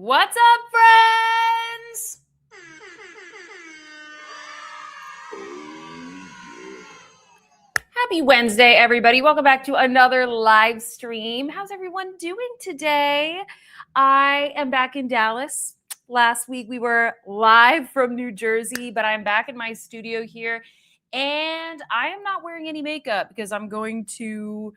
What's up, friends? Happy Wednesday, everybody. Welcome back to another live stream. How's everyone doing today? I am back in Dallas. Last week we were live from New Jersey, but I'm back in my studio here, and I am not wearing any makeup because I'm going to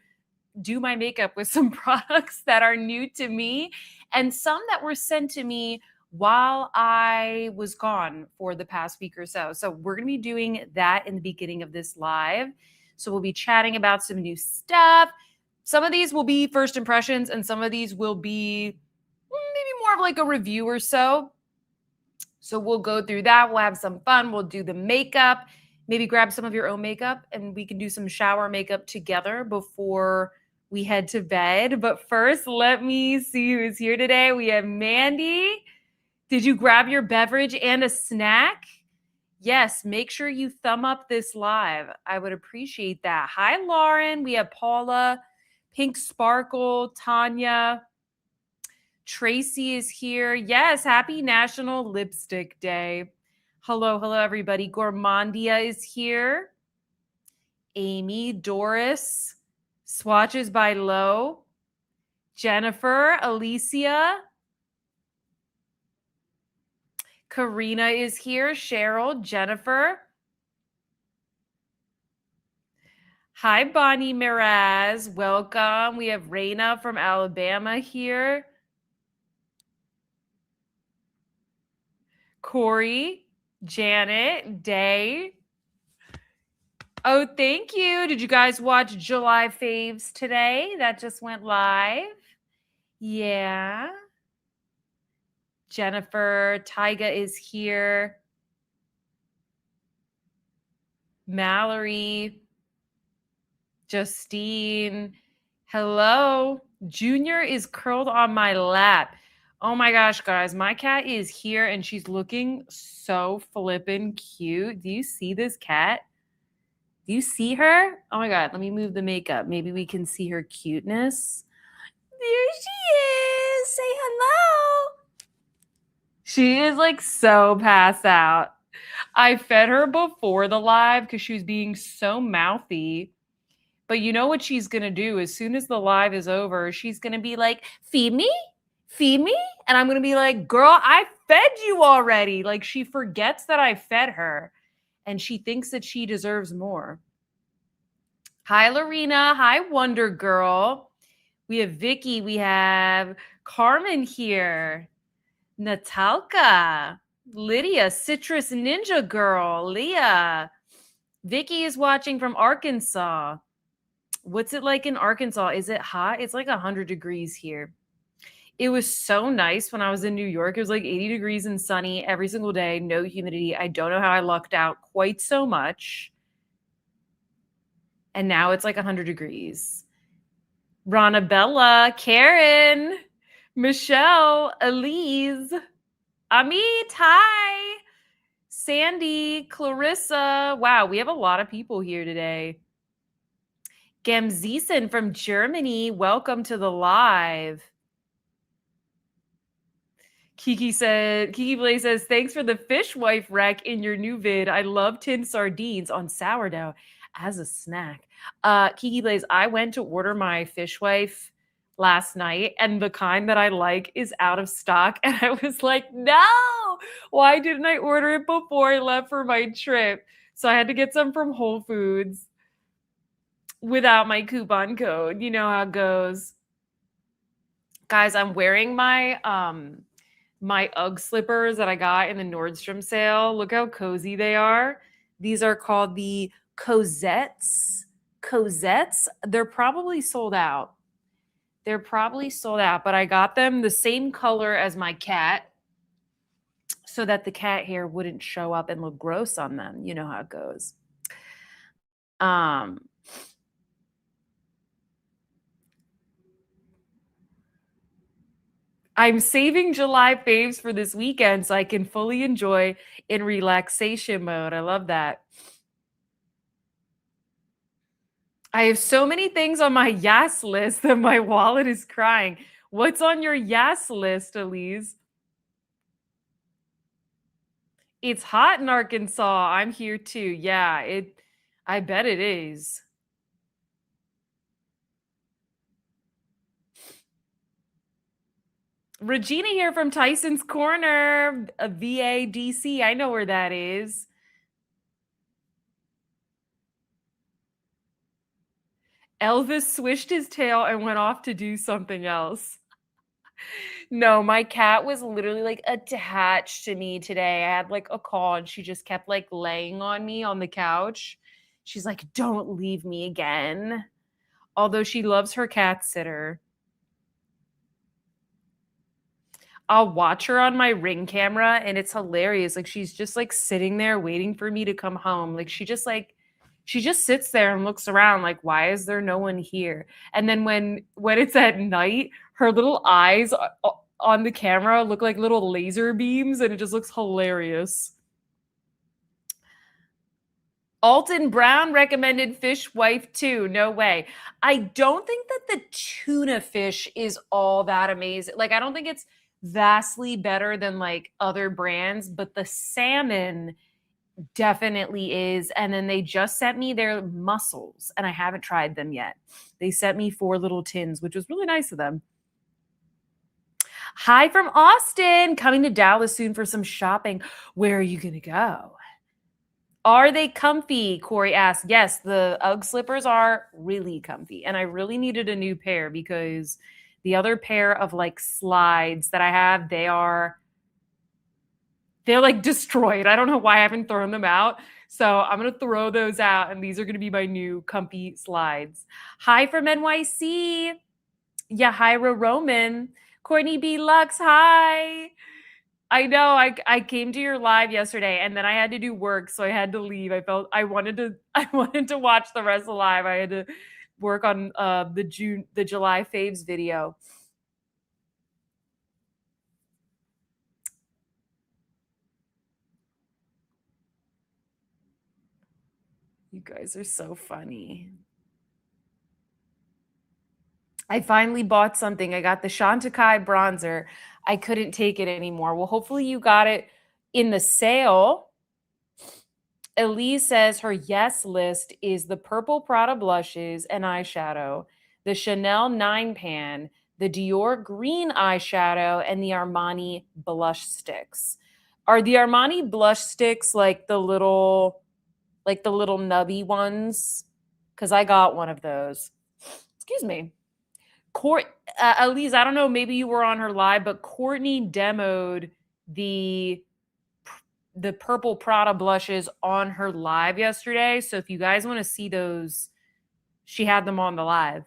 do my makeup with some products that are new to me and some that were sent to me while I was gone for the past week or so. So we're going to be doing that in the beginning of this live. So we'll be chatting about some new stuff. Some of these will be first impressions and some of these will be maybe more of like a review or so. So we'll go through that. We'll have some fun. We'll do the makeup. Maybe grab some of your own makeup and we can do some shower makeup together before we head to bed. But first, let me see who's here today. We have Mandy. Did you grab your beverage and a snack? Yes, make sure you thumb up this live. I would appreciate that. Hi, Lauren. We have Paula, Pink Sparkle, Tanya. Tracy is here. Yes, happy National Lipstick Day. Hello, everybody. Gourmandia is here. Amy, Doris, Swatches by Low, Jennifer, Alicia, Karina is here, Cheryl, Jennifer. Hi, Bonnie Miraz. Welcome. We have Raina from Alabama here. Corey, Janet, Day. Oh, thank you. Did you guys watch July Faves today? That just went live. Yeah. Jennifer, Tyga is here. Mallory, Justine. Hello. Junior is curled on my lap. Oh my gosh, guys. My cat is here and she's looking so flippin' cute. Do you see this cat? Do you see her? Oh my God, let me move the makeup. Maybe we can see her cuteness. There she is. Say hello. She is like so passed out. I fed her before the live because she was being so mouthy. But you know what she's going to do? As soon as the live is over, she's going to be like, feed me? Feed me? And I'm going to be like, girl, I fed you already. Like she forgets that I fed her. And she thinks that she deserves more. Hi, Lorena. Hi, Wonder Girl. We have Vicky. We have Carmen here. Natalka. Lydia. Citrus Ninja Girl. Leah. Vicky is watching from Arkansas. What's it like in Arkansas? Is it hot? It's like 100 degrees here. It was so nice when I was in New York. It was like 80 degrees and sunny every single day, no humidity. I don't know how I lucked out quite so much. And now it's like 100 degrees. Ronabella, Karen, Michelle, Elise, Amit, hi, Sandy, Clarissa. Wow, we have a lot of people here today. Gemzisen from Germany, welcome to the live. Kiki Blay says, thanks for the fishwife rec in your new vid. I love tinned sardines on sourdough as a snack. Kiki Blaze, I went to order my fishwife last night and the kind that I like is out of stock. And I was like, no, why didn't I order it before I left for my trip? So I had to get some from Whole Foods without my coupon code. You know how it goes. Guys, I'm wearing my my UGG slippers that I got in the Nordstrom sale. Look how cozy they are. These are called the Cosettes. Cosettes. They're probably sold out. But I got them the same color as my cat so that the cat hair wouldn't show up and look gross on them. You know how it goes. I'm saving July faves for this weekend so I can fully enjoy in relaxation mode. I love that. I have so many things on my YASS list that my wallet is crying. What's on your YASS list, Elise? It's hot in Arkansas. I'm here too. Yeah, I bet it is. Regina here from Tyson's Corner, a VADC. I know where that is. Elvis swished his tail and went off to do something else. No, my cat was literally like attached to me today. I had like a call and she just kept like laying on me on the couch. She's like, don't leave me again. Although she loves her cat sitter. I'll watch her on my Ring camera and it's hilarious. Like she's just like sitting there waiting for me to come home. She just sits there and looks around like why is there no one here? And then when it's at night, her little eyes on the camera look like little laser beams and it just looks hilarious. Alton Brown recommended fish wife too. No way. I don't think that the tuna fish is all that amazing. Like I don't think it's vastly better than like other brands, but the salmon definitely is. And then they just sent me their mussels and I haven't tried them yet. They sent me 4 little tins, which was really nice of them. Hi from Austin, coming to Dallas soon for some shopping. Where are you going to go? Are they comfy? Corey asked. Yes, the UGG slippers are really comfy. And I really needed a new pair because the other pair of like slides that I have, they're like destroyed. I don't know why I haven't thrown them out. So I'm going to throw those out and these are going to be my new comfy slides. Hi from NYC. Yahira Roman. Courtney B. Lux. Hi. I know I came to your live yesterday and then I had to do work, so I had to leave. I wanted to watch the rest of the live. I had to work on the July faves video. You guys are so funny. I finally bought something. I got the Chantecaille bronzer. I couldn't take it anymore. Well, hopefully you got it in the sale. Elise says her yes list is the purple Prada blushes and eyeshadow, the Chanel 9 pan, the Dior green eyeshadow, and the Armani blush sticks. Are the Armani blush sticks like the little nubby ones? Because I got one of those. Excuse me. Elise, I don't know, maybe you were on her live, but Courtney demoed the purple Prada blushes on her live yesterday. So if you guys want to see those, she had them on the live.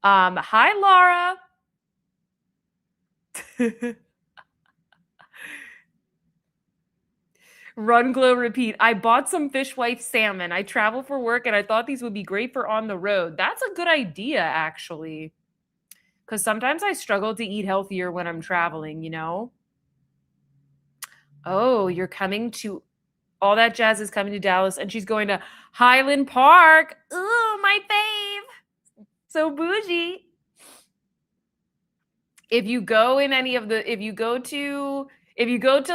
Hi, Laura. Run, glow, repeat. I bought some fish wife salmon. I travel for work and I thought these would be great for on the road. That's a good idea, actually. Because sometimes I struggle to eat healthier when I'm traveling, you know? Oh, you're coming to All That Jazz is coming to Dallas and she's going to Highland Park. Ooh, my fave. So bougie. If you go to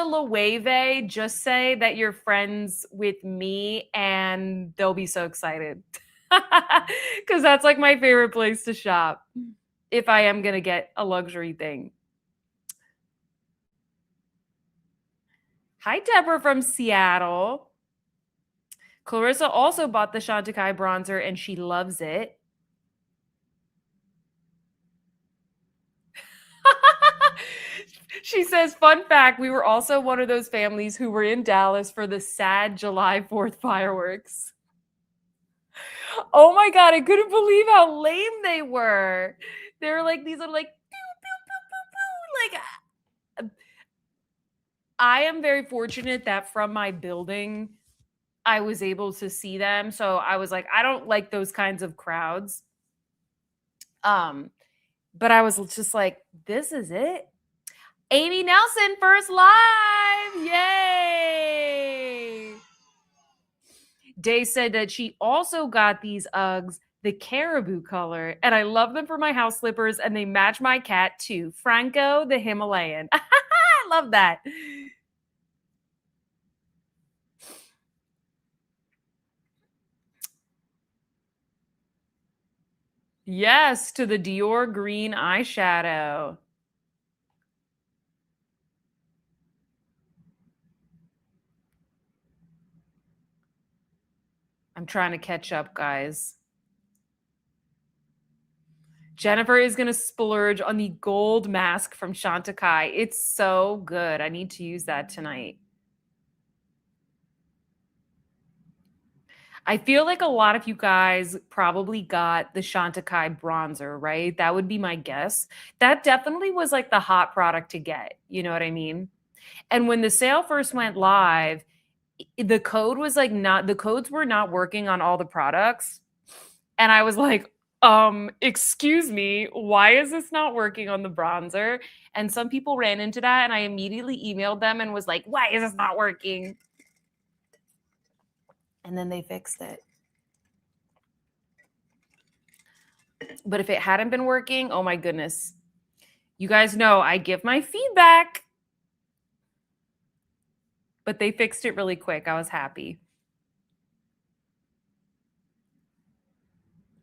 Loewe, just say that you're friends with me and they'll be so excited. Because that's like my favorite place to shop if I am going to get a luxury thing. Hi, Deborah from Seattle. Clarissa also bought the Chantecaille bronzer and she loves it. She says, fun fact, we were also one of those families who were in Dallas for the sad July 4th fireworks. Oh my God, I couldn't believe how lame they were. They were like, these are like, pew, pew, pew, pew, pew. Like, I am very fortunate that from my building, I was able to see them. So I was like, I don't like those kinds of crowds. But I was just like, this is it. Amy Nelson, first live. Yay. Day said that she also got these Uggs, the caribou color, and I love them for my house slippers, and they match my cat too. Franco, the Himalayan. I love that. Yes, to the Dior green eyeshadow. I'm trying to catch up, guys. Jennifer is going to splurge on the gold mask from Chantecaille. It's so good. I need to use that tonight. I feel like a lot of you guys probably got the Chantecaille bronzer, right? That would be my guess. That definitely was like the hot product to get. You know what I mean? And when the sale first went live, the code was like not, the codes were not working on all the products. And I was like, excuse me, why is this not working on the bronzer? And some people ran into that, and I immediately emailed them and was like, why is this not working? And then they fixed it. But if it hadn't been working, oh my goodness. You guys know I give my feedback. But they fixed it really quick. I was happy.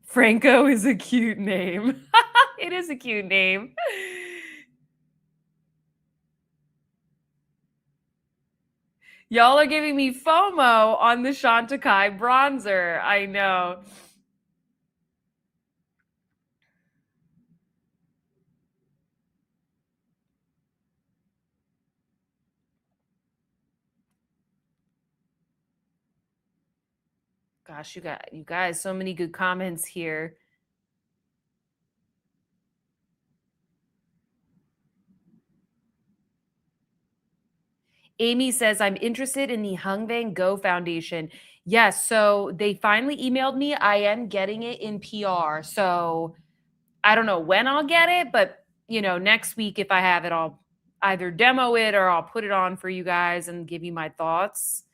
Franco is a cute name. It is a cute name. Y'all are giving me FOMO on the Chantecaille bronzer. I know. Gosh, you guys, so many good comments here. Amy says, I'm interested in the Hung Van Gogh Foundation. Yes, so they finally emailed me. I am getting it in PR. So I don't know when I'll get it, but next week if I have it, I'll either demo it or I'll put it on for you guys and give you my thoughts.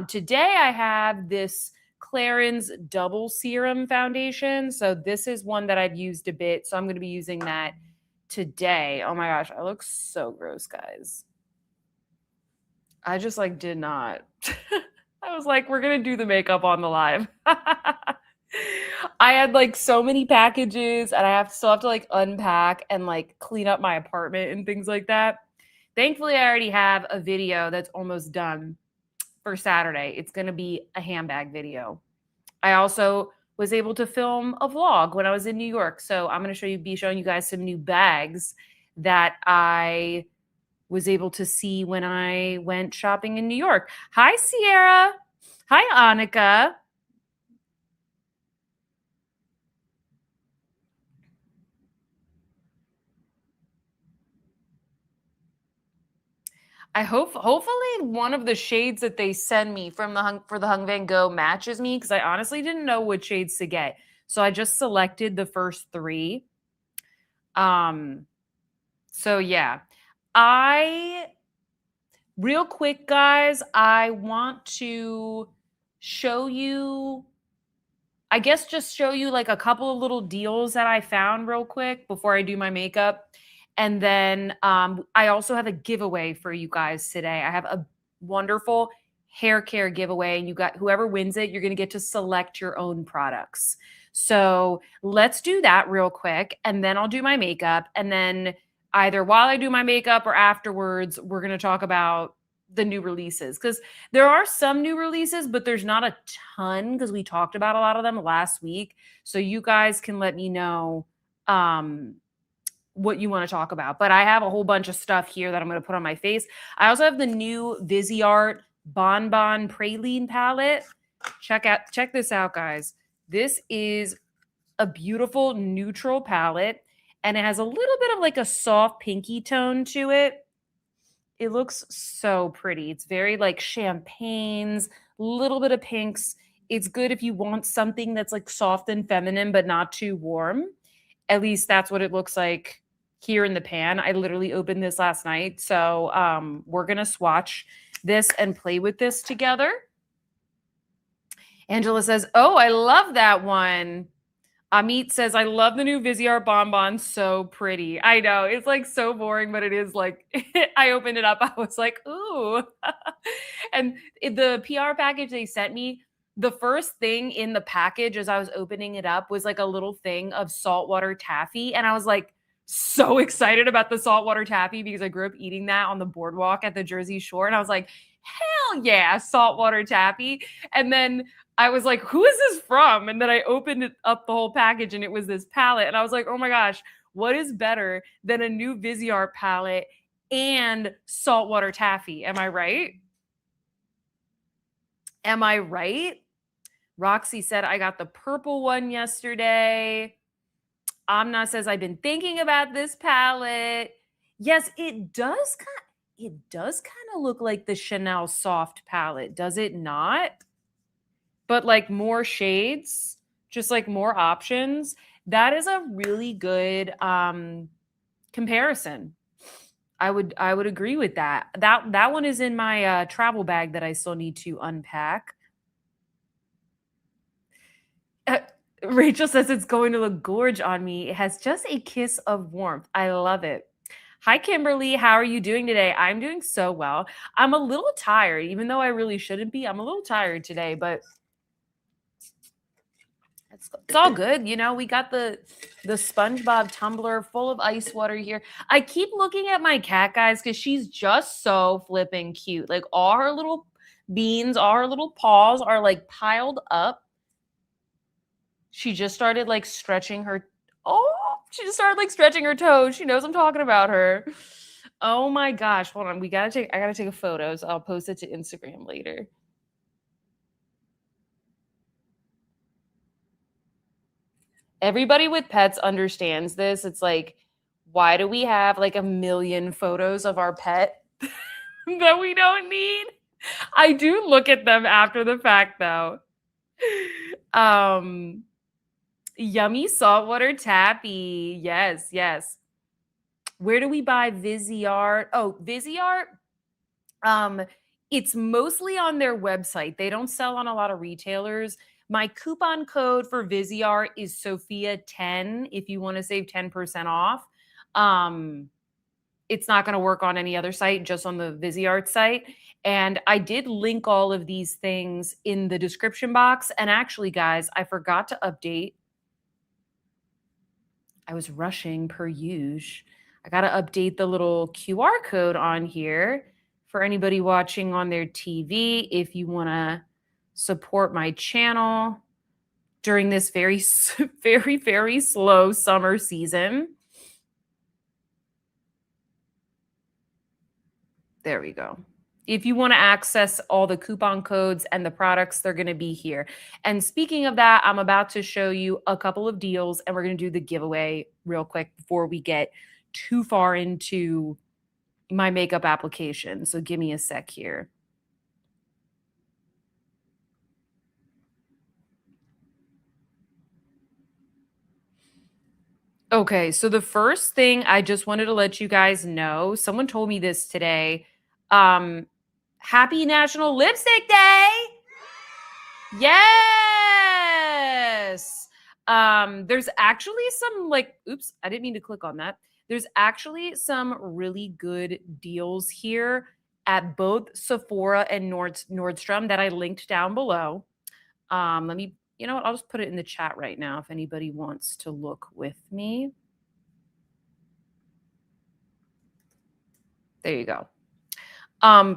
Today I have this Clarins Double Serum Foundation. So this is one that I've used a bit. So I'm going to be using that today. Oh my gosh, I look so gross, guys. I just did not. I was like, we're going to do the makeup on the live. I had so many packages and I still have to unpack and clean up my apartment and things like that. Thankfully, I already have a video that's almost done for Saturday. It's going to be a handbag video. I also was able to film a vlog when I was in New York. So I'm going to be showing you guys some new bags that I was able to see when I went shopping in New York. Hi, Sierra. Hi, Annika. Hopefully one of the shades that they send me from for the Hung Van Gogh matches me, because I honestly didn't know what shades to get. So I just selected the first 3. So yeah. Real quick, guys, I want to show you, I guess just show you a couple of little deals that I found real quick before I do my makeup. And then I also have a giveaway for you guys today. I have a wonderful hair care giveaway, and you got whoever wins it, you're going to get to select your own products. So let's do that real quick, and then I'll do my makeup. And then either while I do my makeup or afterwards, we're going to talk about the new releases, because there are some new releases, but there's not a ton because we talked about a lot of them last week. So you guys can let me know what you want to talk about. But I have a whole bunch of stuff here that I'm going to put on my face. I also have the new Viseart Bon Bon Praline palette. Check this out, guys. This is a beautiful neutral palette, and it has a little bit of a soft pinky tone to it. It looks so pretty. It's very champagnes, little bit of pinks. It's good if you want something that's soft and feminine, but not too warm. At least that's what it looks like here in the pan. I literally opened this last night. So we're going to swatch this and play with this together. Angela says, oh, I love that one. Amit says, I love the new Viseart Bon Bon. So pretty. I know. It's so boring, but it is I opened it up. I was like, ooh. And the PR package they sent me, the first thing in the package as I was opening it up was like a little thing of saltwater taffy. And I was like so excited about the saltwater taffy because I grew up eating that on the boardwalk at the Jersey Shore. And I was like, hell yeah, saltwater taffy. And then I was like, who is this from? And then I opened it up the whole package and it was this palette. And I was like, oh my gosh, what is better than a new Viseart palette and saltwater taffy? Am I right? Am I right? Roxy said, I got the purple one yesterday. Amna says, I've been thinking about this palette. Yes, it does kind of look like the Chanel Soft palette, does it not? But like more shades, just like more options. That is a really good comparison. I would agree with that. That one is in my travel bag that I still need to unpack. Rachel says it's going to look gorge on me. It has just a kiss of warmth. I love it. Hi, Kimberly. How are you doing today? I'm doing so well. I'm a little tired, even though I really shouldn't be. I'm a little tired today, but it's all good. You know, we got the SpongeBob tumbler full of ice water here. I keep looking at my cat, guys, because she's just so flipping cute. Like all her little beans, all her little paws are like piled up. She just started like stretching her. Oh, she just started like stretching her toes. She knows I'm talking about her. Oh my gosh. Hold on. I gotta take a photo. So I'll post it to Instagram later. Everybody with pets understands this. It's like, why do we have like a million photos of our pet that we don't need? I do look at them after the fact though. Yummy saltwater taffy. Yes, yes. Where do we buy Viseart? Oh, Viseart. It's mostly on their website. They don't sell on a lot of retailers. My coupon code for Viseart is Sofia 10 if you want to save 10% off. It's not going to work on any other site, just on the Viseart site. And I did link all of these things in the description box. And actually, guys, I forgot to update. I was rushing per usual. I got to update the little QR code on here for anybody watching on their TV if you want to support my channel during this very, very, very slow summer season. There we go. If you want to access all the coupon codes and the products, they're going to be here. And speaking of that, I'm about to show you a couple of deals and we're going to do the giveaway real quick before we get too far into my makeup application. So give me a sec here. Okay, so the first thing I just wanted to let you guys know, someone told me this today. Happy National Lipstick Day. Yes. There's actually some like, oops, I didn't mean to click on that. There's actually some really good deals here at both Sephora and Nordstrom that I linked down below. Let me, you know what? I'll just put it in the chat right now if anybody wants to look with me. There you go.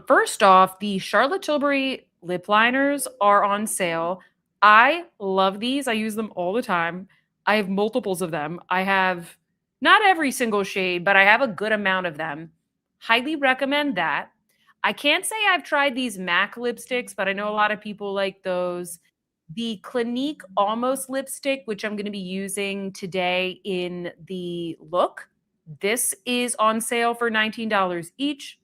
First off, the Charlotte Tilbury lip liners are on sale. I love these. I use them all the time. I have multiples of them. I have not every single shade, but I have a good amount of them. Highly recommend that. I can't say I've tried these MAC lipsticks, but I know a lot of people like those. The Clinique Almost lipstick, which I'm going to be using today in the look. This is on sale for $19 each.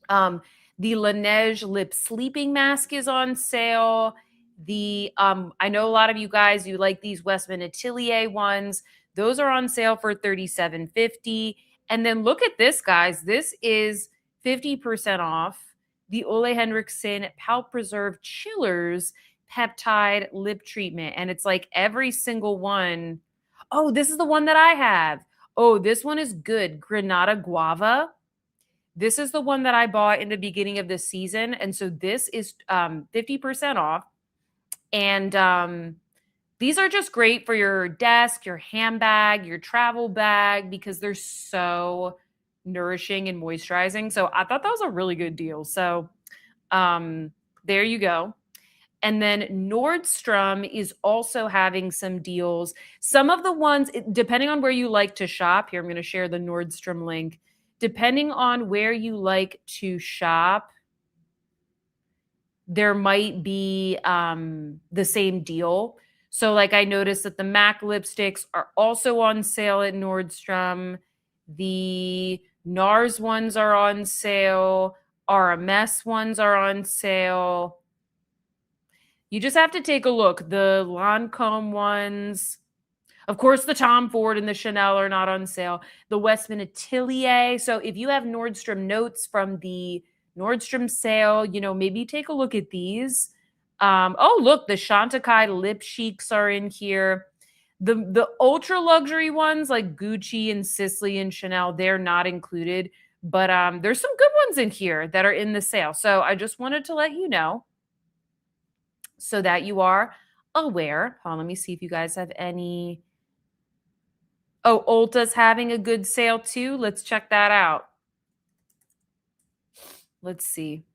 The Laneige lip sleeping mask is on sale. I know a lot of you guys, you like these Westman Atelier ones. Those are on sale for $37.50. And then look at this, guys. This is 50% off the Ole Henriksen Pout Preserve Chillers Peptide Lip Treatment. And it's like every single one. Oh, this is the one that I have. Oh, this one is good. Granada Guava. This is the one that I bought in the beginning of this season. And so this is 50% off. And these are just great for your desk, your handbag, your travel bag, because they're so nourishing and moisturizing. So I thought that was a really good deal. So um, there you go. And then Nordstrom is also having some deals. Some of the ones, depending on where you like to shop, here I'm going to share the Nordstrom link. Depending on where you like to shop, there might be the same deal. So, like, I noticed that the MAC lipsticks are also on sale at Nordstrom. The NARS ones are on sale. RMS ones are on sale. You just have to take a look. The Lancome ones, of course, the Tom Ford and the Chanel are not on sale. The Westman Atelier. So if you have Nordstrom notes from the Nordstrom sale, maybe take a look at these. Oh, look, the Chantecaille lip cheeks are in here. The ultra luxury ones like Gucci and Sisley and Chanel, they're not included. But there's some good ones in here that are in the sale. So I just wanted to let you know so that you are aware. Hold on, let me see if you guys have any. Oh, Ulta's having a good sale too. Let's check that out. Let's see.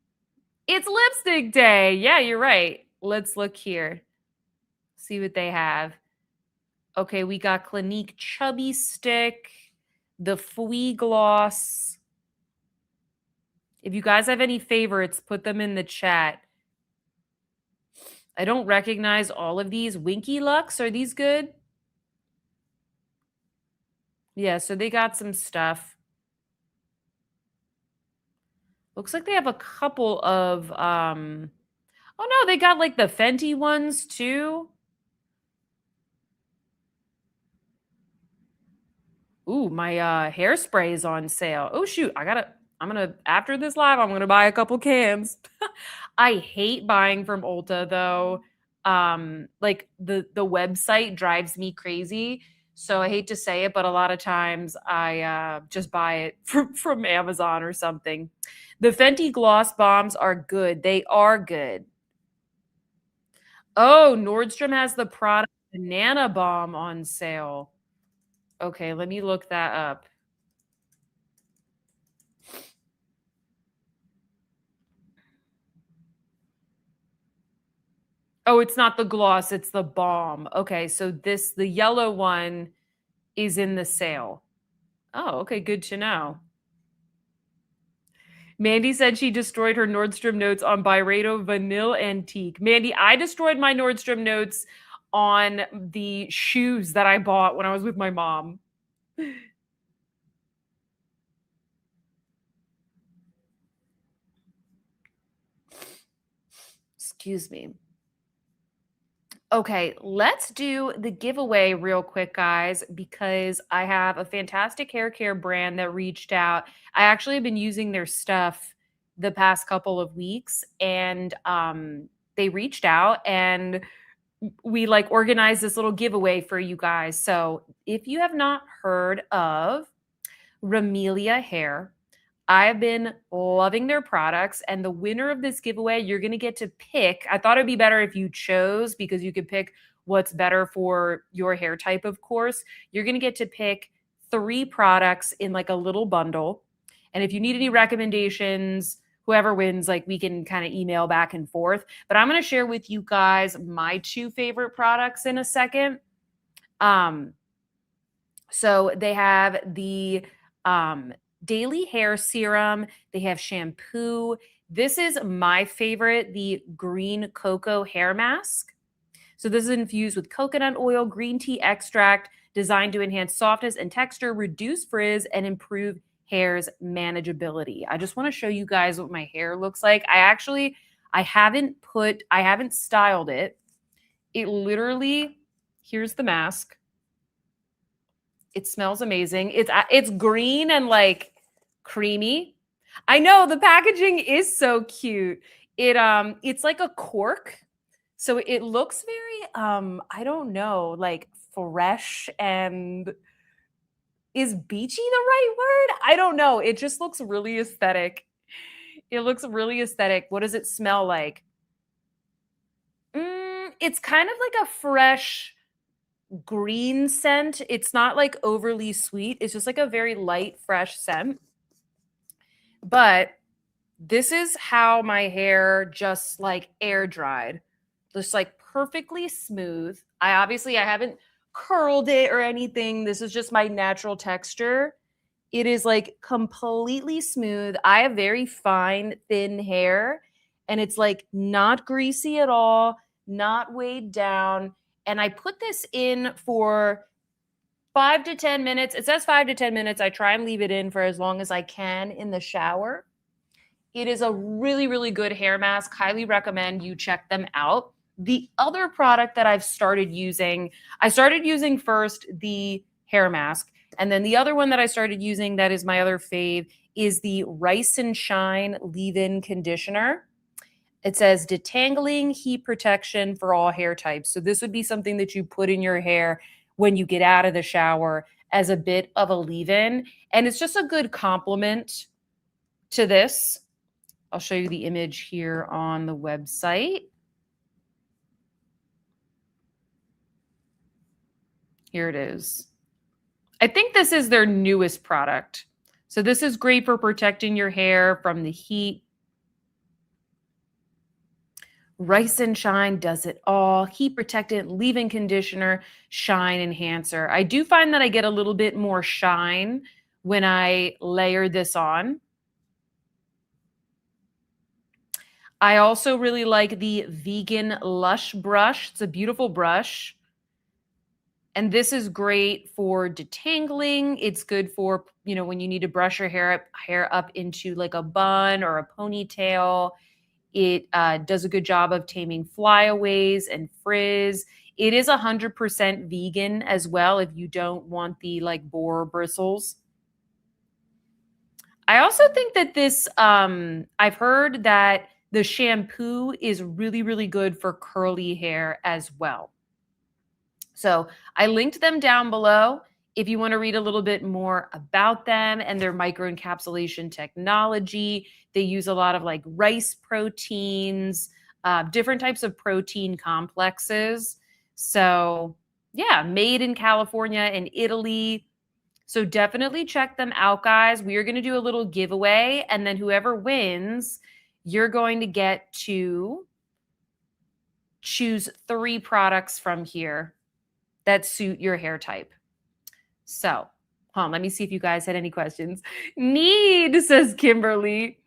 It's lipstick day. Yeah, you're right. Let's look here. See what they have. Okay, we got Clinique Chubby Stick, the Fui Gloss. If you guys have any favorites, put them in the chat. I don't recognize all of these. Winky Lux, are these good? Yeah, so they got some stuff. Looks like they have a couple of oh no, they got like the Fenty ones too. Ooh, my hairspray is on sale. Oh shoot, after this live, I'm gonna buy a couple cans. I hate buying from Ulta though. Like the website drives me crazy. So I hate to say it, but a lot of times I just buy it from Amazon or something. The Fenty Gloss Bombs are good. They are good. Oh, Nordstrom has the Prada Banana Bomb on sale. Okay, let me look that up. Oh, it's not the gloss, it's the balm. Okay, so the yellow one is in the sale. Oh, okay, good to know. Mandy said she destroyed her Nordstrom notes on Byredo Vanille Antique. Mandy, I destroyed my Nordstrom notes on the shoes that I bought when I was with my mom. Excuse me. Okay, let's do the giveaway real quick, guys, because I have a fantastic hair care brand that reached out. I actually have been using their stuff the past couple of weeks, and they reached out and we like organized this little giveaway for you guys. So if you have not heard of Ramelia Hair, I've been loving their products, and the winner of this giveaway, you're going to get to pick. I thought it'd be better if you chose because you could pick what's better for your hair type, of course. You're going to get to pick 3 products in like a little bundle. And if you need any recommendations, whoever wins, like we can kind of email back and forth. But I'm going to share with you guys my 2 favorite products in a second. So they have the daily hair serum. They have shampoo. This is my favorite, the green cocoa hair mask. So this is infused with coconut oil, green tea extract, designed to enhance softness and texture, reduce frizz, and improve hair's manageability. I just want to show you guys what my hair looks like. I haven't styled it. It literally, here's the mask. It smells amazing. It's green and like creamy. I know the packaging is so cute. It's like a cork. So it looks very I don't know, like fresh, and is beachy the right word? I don't know. It just looks really aesthetic. It looks really aesthetic. What does it smell like? It's kind of like a fresh green scent. It's not like overly sweet. It's just like a very light, fresh scent. But this is how my hair just like air dried, just like perfectly smooth. I haven't curled it or anything. This is just my natural texture. It is like completely smooth. I have very fine, thin hair, and it's like not greasy at all, not weighed down. And I put this in for 5 to 10 minutes. It says 5 to 10 minutes. I try and leave it in for as long as I can in the shower. It is a really, really good hair mask. Highly recommend you check them out. The other product that I started using first the hair mask. And then the other one that I started using that is my other fave is the Rice and Shine leave-in conditioner. It says detangling, heat protection for all hair types. So this would be something that you put in your hair when you get out of the shower as a bit of a leave-in. And it's just a good complement to this. I'll show you the image here on the website. Here it is. I think this is their newest product. So this is great for protecting your hair from the heat. Rice and Shine does it all. Heat protectant, leave-in conditioner, shine enhancer. I do find that I get a little bit more shine when I layer this on. I also really like the Vegan Lush brush. It's a beautiful brush. And this is great for detangling. It's good for, when you need to brush your hair up into like a bun or a ponytail. It does a good job of taming flyaways and frizz. It is 100% vegan as well if you don't want the like boar bristles. I also think that this, I've heard that the shampoo is really, really good for curly hair as well. So I linked them down below if you want to read a little bit more about them and their microencapsulation technology. They use a lot of like rice proteins, different types of protein complexes. So yeah, made in California and Italy. So definitely check them out, guys. We are going to do a little giveaway, and then whoever wins, you're going to get to choose 3 products from here that suit your hair type. So, let me see if you guys had any questions. Need, says Kimberly.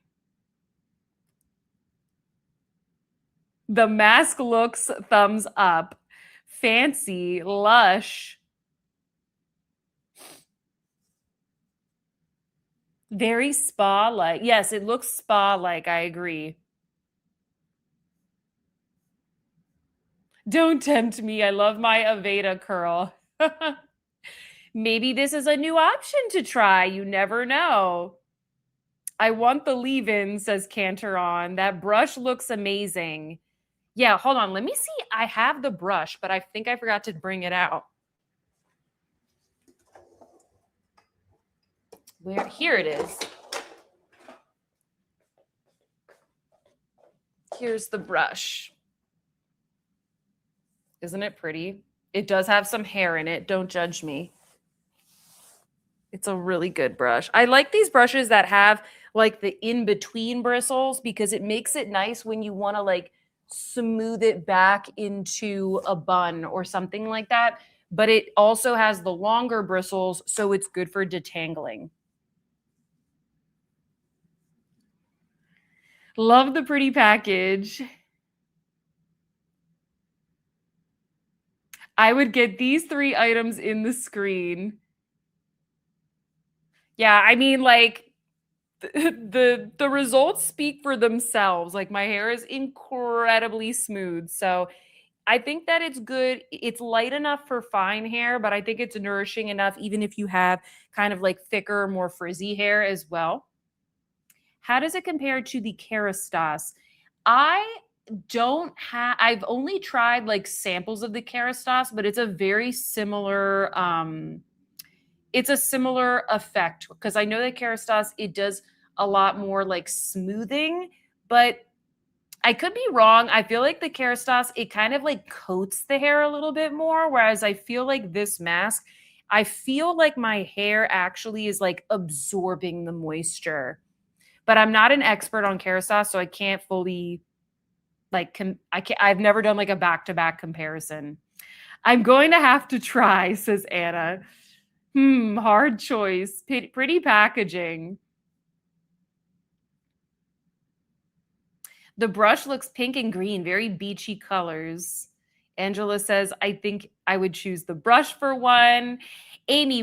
The mask looks thumbs up. Fancy, lush. Very spa-like. Yes, it looks spa-like. I agree. Don't tempt me. I love my Aveda curl. Maybe this is a new option to try. You never know. I want the leave-in, says Canteron. That brush looks amazing. Yeah, hold on. Let me see. I have the brush, but I think I forgot to bring it out. Here it is. Here's the brush. Isn't it pretty? It does have some hair in it. Don't judge me. It's a really good brush. I like these brushes that have like the in-between bristles because it makes it nice when you want to like smooth it back into a bun or something like that. But it also has the longer bristles, so it's good for detangling. Love the pretty package. I would get these 3 items in the screen. Yeah, I mean, like, the results speak for themselves. Like, my hair is incredibly smooth. So I think that it's good. It's light enough for fine hair, but I think it's nourishing enough even if you have kind of like thicker, more frizzy hair as well. How does it compare to the Kerastase? I've only tried like samples of the Kerastase, but it's a very similar it's a similar effect because I know that Kerastase, it does a lot more like smoothing, but I could be wrong. I feel like the Kerastase, it kind of like coats the hair a little bit more, whereas I feel like this mask, I feel like my hair actually is like absorbing the moisture. But I'm not an expert on Kerastase, so I can't fully like I've never done like a back-to-back comparison. I'm going to have to try, says Anna. Hard choice. Pretty packaging. The brush looks pink and green, very beachy colors. Angela says, I think I would choose the brush for one. Amy,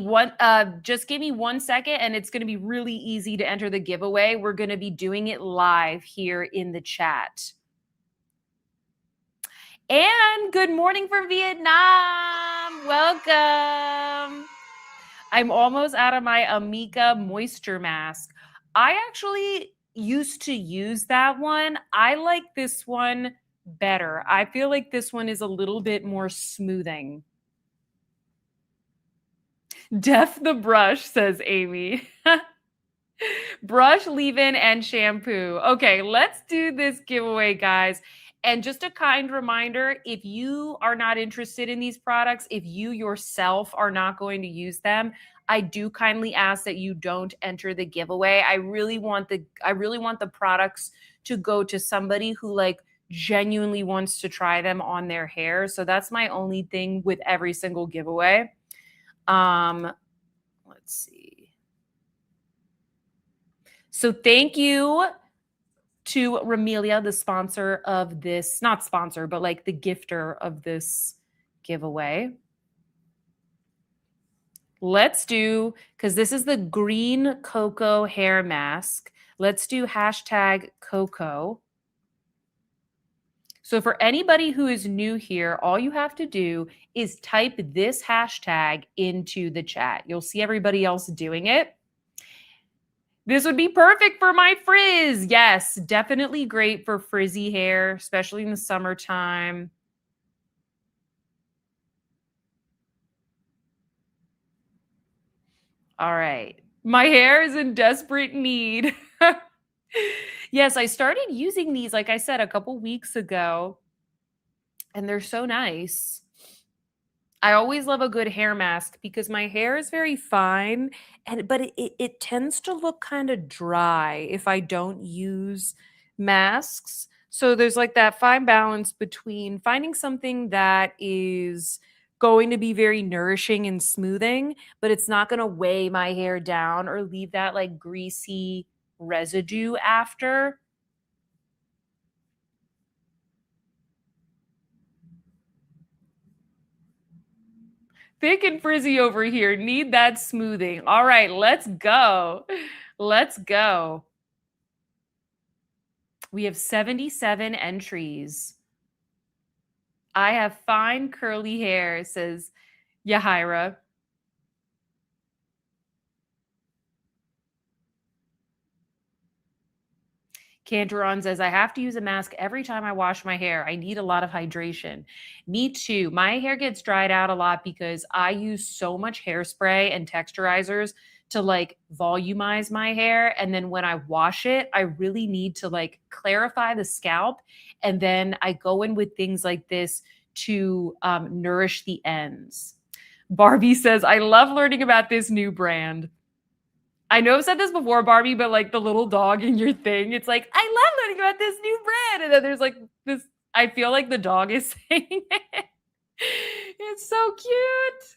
just give me 1 second and it's going to be really easy to enter the giveaway. We're going to be doing it live here in the chat. And good morning from Vietnam. Welcome. I'm almost out of my Amika moisture mask. I actually used to use that one. I like this one better. I feel like this one is a little bit more smoothing. Def the brush, says Amy. Brush, leave-in, and shampoo. Okay, let's do this giveaway, guys. And just a kind reminder, if you are not interested in these products, if you yourself are not going to use them, I do kindly ask that you don't enter the giveaway. I really want the products to go to somebody who like genuinely wants to try them on their hair. So that's my only thing with every single giveaway. Let's see. So thank you to Ramelia, the sponsor of this, not sponsor, but like the gifter of this giveaway. Let's do, because this is the green cocoa hair mask. Let's do hashtag cocoa. So for anybody who is new here, all you have to do is type this hashtag into the chat. You'll see everybody else doing it. This would be perfect for my frizz. Yes, definitely great for frizzy hair, especially in the summertime. All right. My hair is in desperate need. Yes, I started using these, like I said, a couple weeks ago, and they're so nice. I always love a good hair mask because my hair is very fine, but it tends to look kind of dry if I don't use masks. So there's like that fine balance between finding something that is going to be very nourishing and smoothing, but it's not going to weigh my hair down or leave that like greasy residue after. Thick and frizzy over here. Need that smoothing. All right, let's go. Let's go. We have 77 entries. I have fine curly hair, says Yahira. Cantoron says, I have to use a mask every time I wash my hair. I need a lot of hydration. Me too. My hair gets dried out a lot because I use so much hairspray and texturizers to like volumize my hair. And then when I wash it, I really need to like clarify the scalp. And then I go in with things like this to nourish the ends. Barbie says, I love learning about this new brand. I know I've said this before, Barbie, but like the little dog in your thing, it's like, I love learning about this new brand. And then there's like this, I feel like the dog is saying it. It's so cute.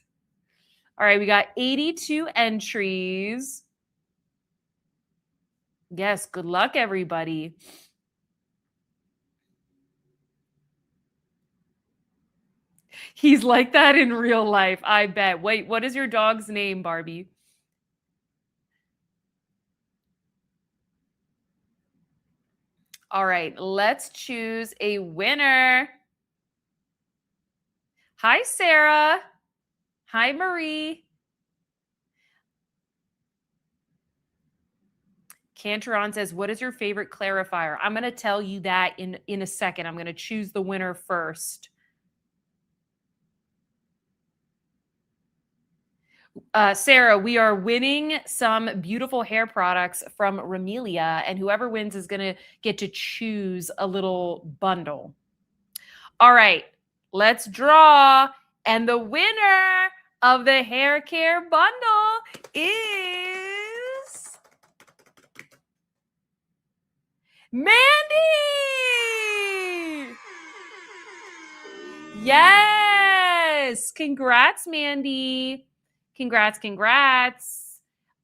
All right, we got 82 entries. Yes, good luck, everybody. He's like that in real life, I bet. Wait, what is your dog's name, Barbie? All right, let's choose a winner. Hi, Sarah. Hi, Marie. Cantoron says, what is your favorite clarifier? I'm going to tell you that in a second. I'm going to choose the winner first. Sarah, we are winning some beautiful hair products from Ramelia, and whoever wins is going to get to choose a little bundle. All right, let's draw. And the winner of the hair care bundle is Mandy! Yes! Congrats, Mandy. Congrats.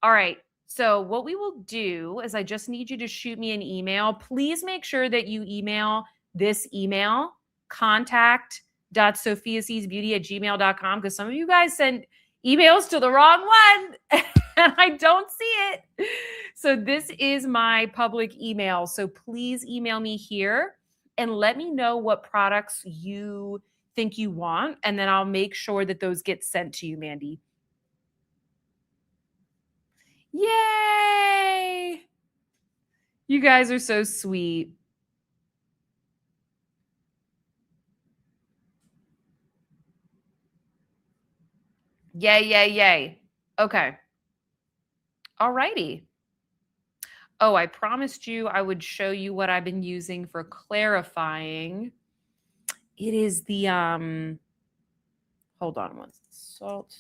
All right. So what we will do is I just need you to shoot me an email. Please make sure that you email this email, contact.sophiaseesbeauty@gmail.com, because some of you guys send emails to the wrong one and I don't see it. So this is my public email. So please email me here and let me know what products you think you want, and then I'll make sure that those get sent to you, Mandy. Yay! You guys are so sweet. Yay. Okay. Alrighty. Oh, I promised you I would show you what I've been using for clarifying. It is the, hold on one, salt.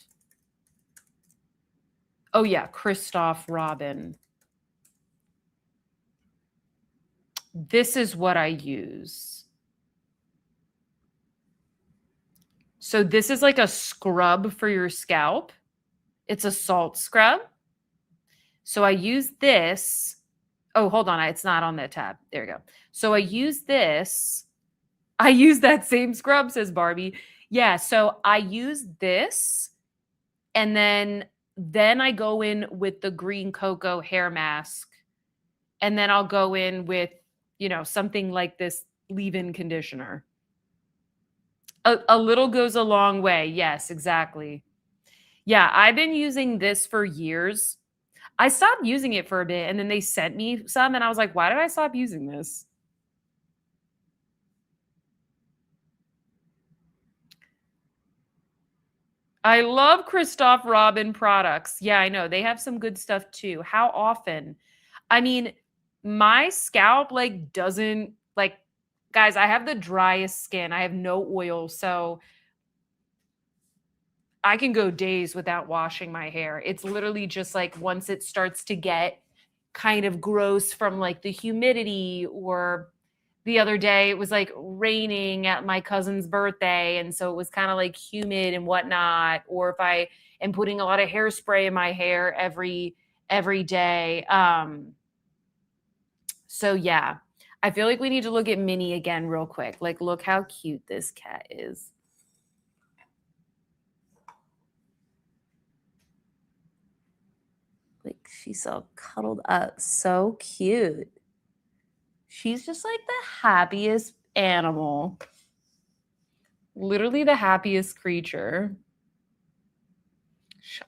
Oh yeah, Christoph Robin. This is what I use. So this is like a scrub for your scalp. It's a salt scrub. So I use this. Oh, hold on. It's not on that tab. There we go. So I use this. I use that same scrub, says Barbie. Yeah. So I use this, and then I go in with the green cocoa hair mask, and then I'll go in with, something like this leave-in conditioner. A little goes a long way. Yes, exactly. Yeah, I've been using this for years. I stopped using it for a bit, and then they sent me some, and I was like, why did I stop using this? I love Christoph Robin products. Yeah, I know. They have some good stuff too. How often? I mean, my scalp doesn't guys, I have the driest skin. I have no oil, so I can go days without washing my hair. It's literally just once it starts to get kind of gross from the humidity, or the other day it was raining at my cousin's birthday, and so it was kind of humid and whatnot, or if I am putting a lot of hairspray in my hair every day. So yeah, I feel like we need to look at Minnie again real quick. Look how cute this cat is. She's all cuddled up, so cute. She's just the happiest animal. Literally the happiest creature.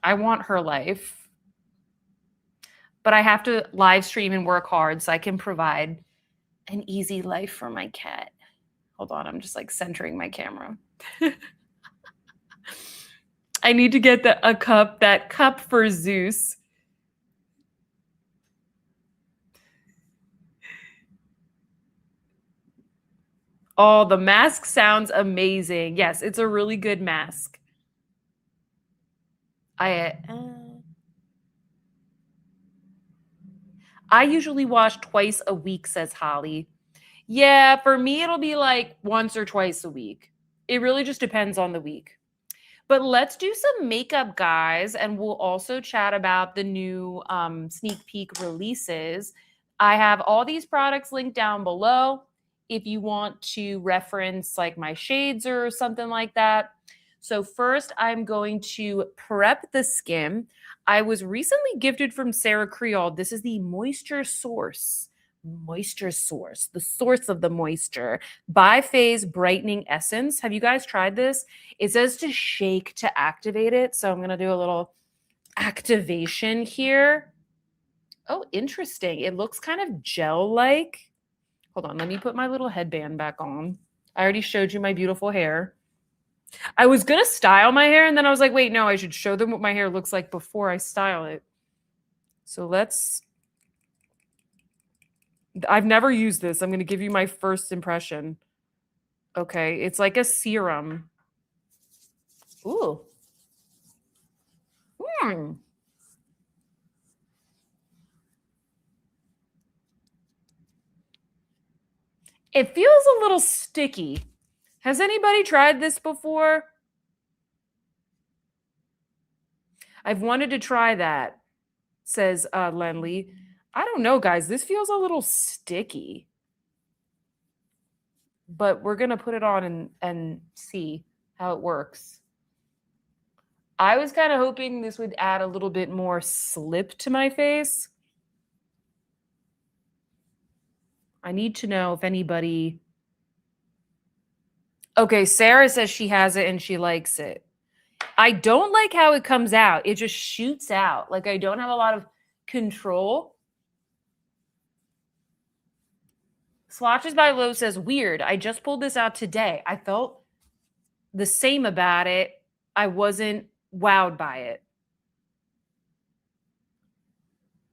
I want her life. But I have to live stream and work hard so I can provide an easy life for my cat. Hold on, I'm just centering my camera. I need to get that cup for Zeus. Oh, the mask sounds amazing. Yes, it's a really good mask. I usually wash twice a week, says Holly. Yeah, for me, it'll be once or twice a week. It really just depends on the week. But let's do some makeup, guys, and we'll also chat about the new sneak peek releases. I have all these products linked down below if you want to reference my shades or something like that. So first, I'm going to prep the skin. I was recently gifted from Sarah Creole. This is the Moisture Source, the source of the moisture, Bi-Phase Brightening Essence. Have you guys tried this? It says to shake to activate it. So I'm going to do a little activation here. Oh, interesting. It looks kind of gel-like. Hold on, let me put my little headband back on. I already showed you my beautiful hair. I was going to style my hair, and then I was like, wait, no, I should show them what my hair looks like before I style it. So I've never used this. I'm going to give you my first impression. Okay, it's like a serum. Ooh. It feels a little sticky. Has anybody tried this before? I've wanted to try that, says Lenley. I don't know, guys. This feels a little sticky. But we're going to put it on and see how it works. I was kind of hoping this would add a little bit more slip to my face. I need to know if anybody... Okay, Sarah says she has it and she likes it. I don't like how it comes out. It just shoots out. Like I don't have a lot of control. Swatches by Lowe says, weird. I just pulled this out today. I felt the same about it. I wasn't wowed by it.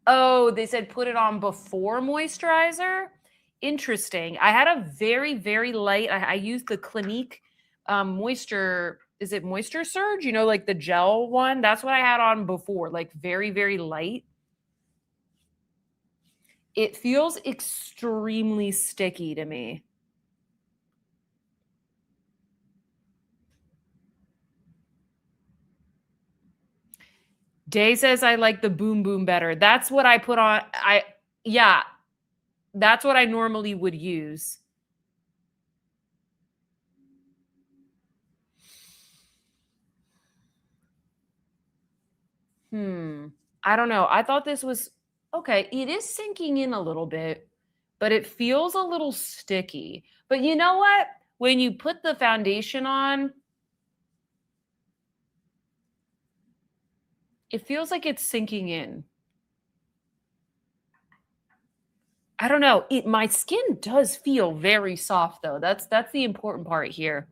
Oh, they said put it on before moisturizer. Interesting. I had a very, very light, I used the Clinique moisture, is it Moisture Surge? You know, like the gel one? That's what I had on before, like very, very light. It feels extremely sticky to me. Day says I like the Boom Boom better. That's what I put on. Yeah, that's what I normally would use. I don't know. I thought this was okay. It is sinking in a little bit, but it feels a little sticky. But you know what? When you put the foundation on, it feels like it's sinking in. I don't know. My skin does feel very soft though. That's the important part here.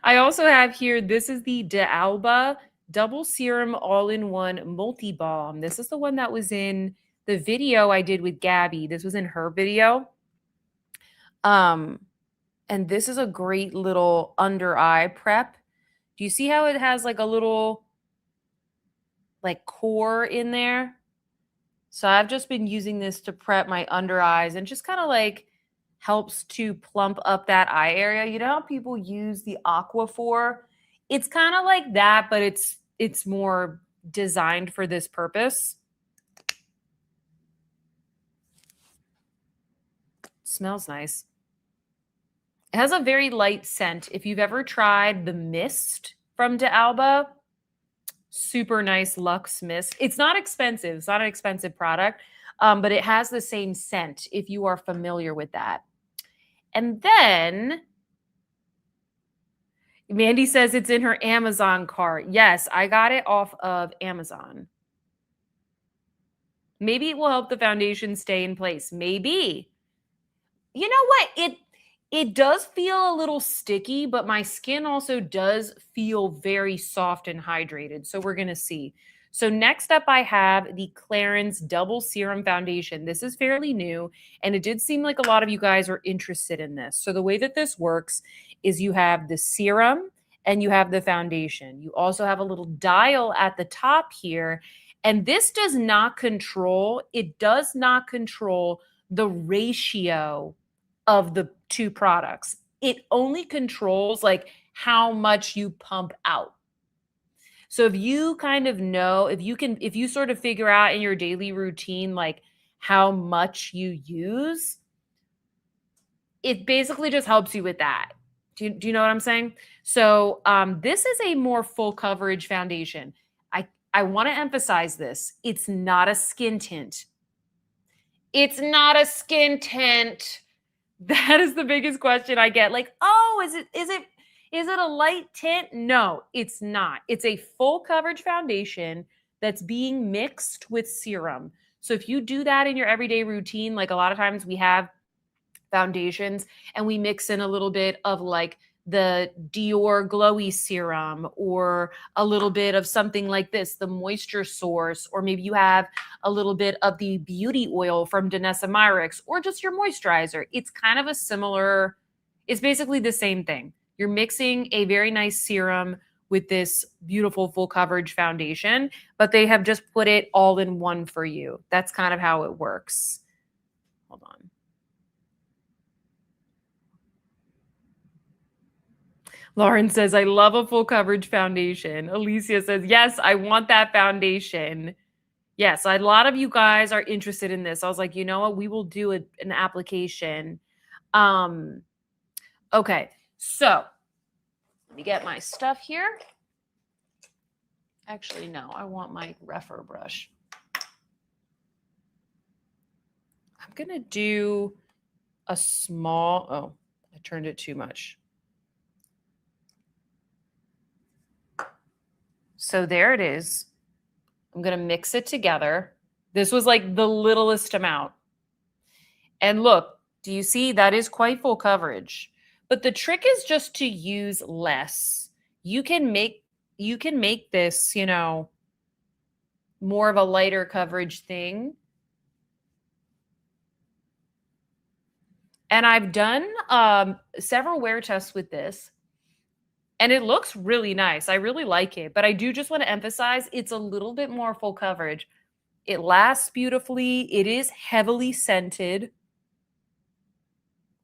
I also have here, this is the D'Alba Double Serum All-in-One Multi-Balm. This is the one that was in the video I did with Gabby. This was in her video. And this is a great little under eye prep. Do you see how it has like a little like core in there? So I've just been using this to prep my under eyes and just kind of like helps to plump up that eye area. You know how people use the Aquaphor? It's kind of like that, but it's more designed for this purpose. It smells nice. It has a very light scent. If you've ever tried the mist from D'Alba, super nice luxe mist. It's not expensive. It's not an expensive product, but it has the same scent if you are familiar with that. And then Mandy says it's in her Amazon cart. Yes, I got it off of Amazon. Maybe it will help the foundation stay in place. Maybe. You know what? It does feel a little sticky, but my skin also does feel very soft and hydrated. So we're going to see. So next up, I have the Clarins Double Serum Foundation. This is fairly new, and it did seem like a lot of you guys are interested in this. So the way that this works is you have the serum and you have the foundation. You also have a little dial at the top here, and this does not control, it does not control the ratio of the two products. It only controls like how much you pump out. So if you kind of know, if you sort of figure out in your daily routine, like how much you use, it basically just helps you with that. Do you know what I'm saying? So this is a more full coverage foundation. I want to emphasize this. It's not a skin tint. It's not a skin tint. That is the biggest question I get. Like, oh, is it a light tint? No, it's not. It's a full coverage foundation that's being mixed with serum. So if you do that in your everyday routine, like a lot of times we have foundations and we mix in a little bit of like the Dior glowy serum or a little bit of something like this, the moisture source, or maybe you have a little bit of the beauty oil from Danessa Myricks or just your moisturizer. It's kind of a similar, it's basically the same thing. You're mixing a very nice serum with this beautiful full coverage foundation, but they have just put it all in one for you. That's kind of how it works. Hold on. Lauren says, I love a full coverage foundation. Alicia says, yes, I want that foundation. Yes, a lot of you guys are interested in this. I was like, you know what? We will do an application. Okay, so let me get my stuff here. Actually, no, I want my refer brush. I'm going to do a small, oh, I turned it too much. So there it is. I'm going to mix it together. This was like the littlest amount. And look, do you see that is quite full coverage? But the trick is just to use less. You can make this, you know, more of a lighter coverage thing. And I've done several wear tests with this. And it looks really nice. I really like it. But I do just want to emphasize it's a little bit more full coverage. It lasts beautifully. It is heavily scented.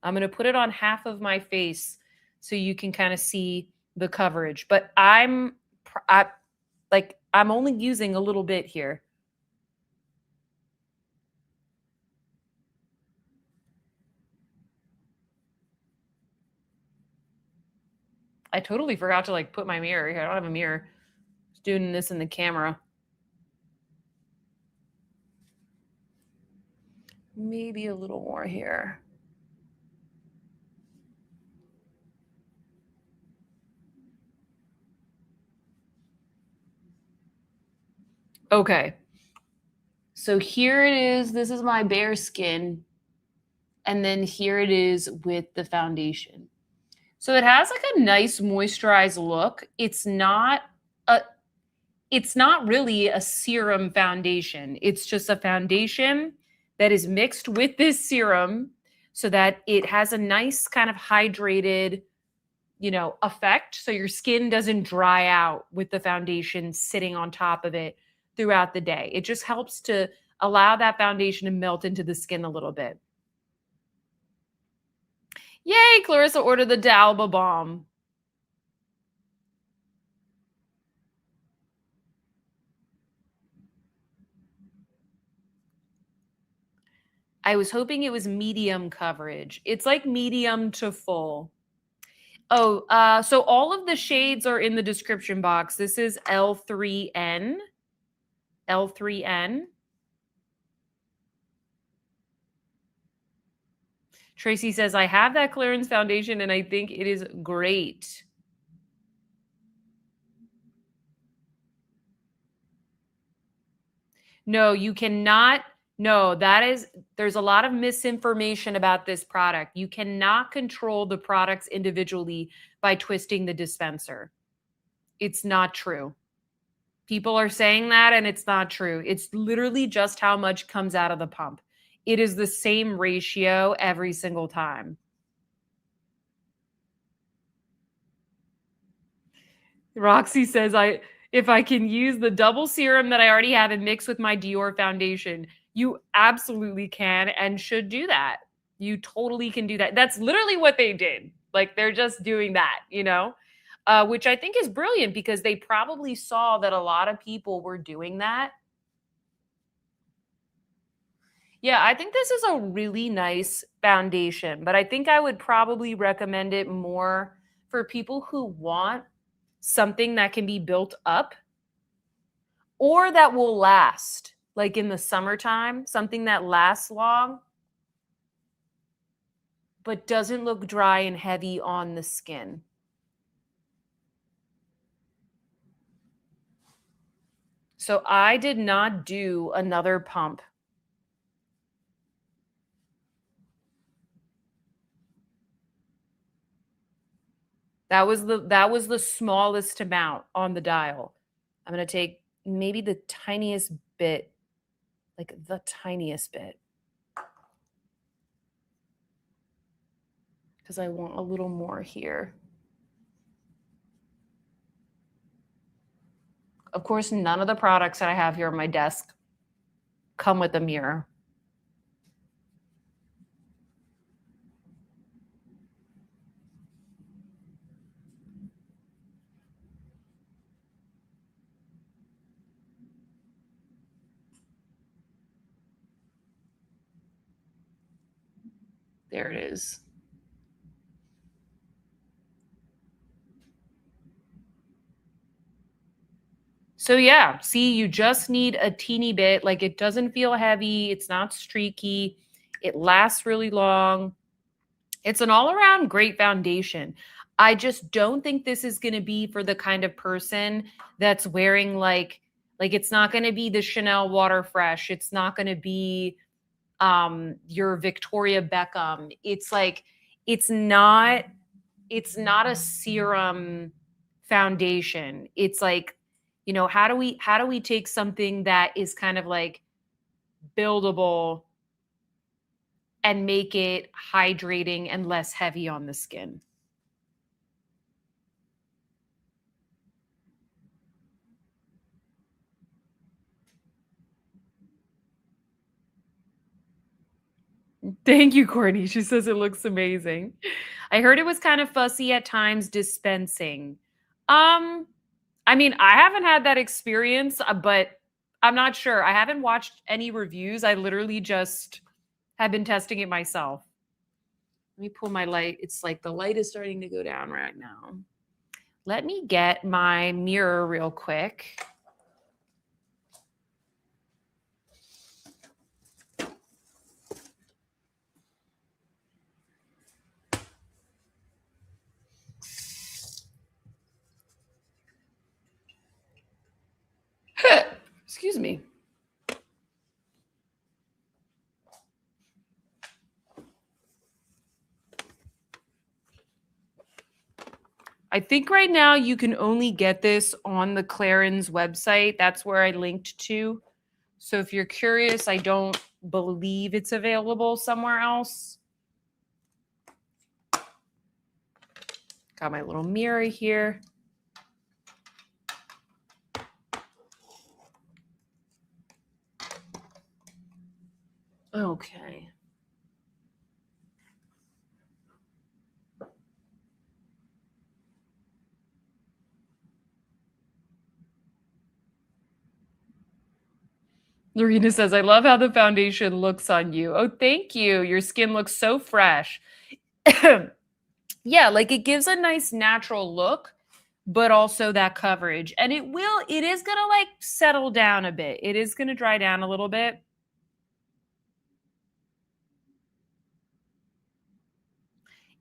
I'm going to put it on half of my face so you can kind of see the coverage. But I'm only using a little bit here. I totally forgot to like put my mirror here. I don't have a mirror. Just doing this in the camera. Maybe a little more here. Okay. So here it is. This is my bare skin. And then here it is with the foundation. So it has like a nice moisturized look. It's not really a serum foundation. It's just a foundation that is mixed with this serum so that it has a nice kind of hydrated, you know, effect. So your skin doesn't dry out with the foundation sitting on top of it throughout the day. It just helps to allow that foundation to melt into the skin a little bit. Yay, Clarissa ordered the Dalba Balm. I was hoping it was medium coverage. It's like medium to full. Oh, so all of the shades are in the description box. This is L3N. L3N. Tracy says, I have that clearance foundation and I think it is great. No, you cannot. No, there's a lot of misinformation about this product. You cannot control the products individually by twisting the dispenser. It's not true. People are saying that and it's not true. It's literally just how much comes out of the pump. It is the same ratio every single time. Roxy says, if I can use the double serum that I already have and mix with my Dior foundation, you absolutely can and should do that. You totally can do that. That's literally what they did. Like they're just doing that, you know, which I think is brilliant because they probably saw that a lot of people were doing that. Yeah, I think this is a really nice foundation, but I think I would probably recommend it more for people who want something that can be built up or that will last, like in the summertime, something that lasts long but doesn't look dry and heavy on the skin. So I did not do another pump That was the smallest amount on the dial. I'm going to take maybe the tiniest bit, like the tiniest bit, because I want a little more here. Of course, none of the products that I have here on my desk come with a mirror. There it is. So yeah, see, you just need a teeny bit. Like, it doesn't feel heavy. It's not streaky. It lasts really long. It's an all-around great foundation. I just don't think this is going to be for the kind of person that's wearing like it's not going to be the Chanel Water Fresh. It's not going to be your Victoria Beckham. It's like it's not a serum foundation. It's like, how do we take something that is kind of like buildable and make it hydrating and less heavy on the skin? Thank you, Courtney. She says it looks amazing. I heard it was kind of fussy at times dispensing. I mean, I haven't had that experience, but I'm not sure. I haven't watched any reviews. I literally just have been testing it myself. Let me pull my light. It's like the light is starting to go down right now. Let me get my mirror real quick. Excuse me. I think right now you can only get this on the Clarins website. That's where I linked to. So if you're curious, I don't believe it's available somewhere else. Got my little mirror here. Okay. Lorena says, I love how the foundation looks on you. Oh, thank you. Your skin looks so fresh. Yeah, like it gives a nice natural look, but also that coverage. And it is going to like settle down a bit. It is going to dry down a little bit.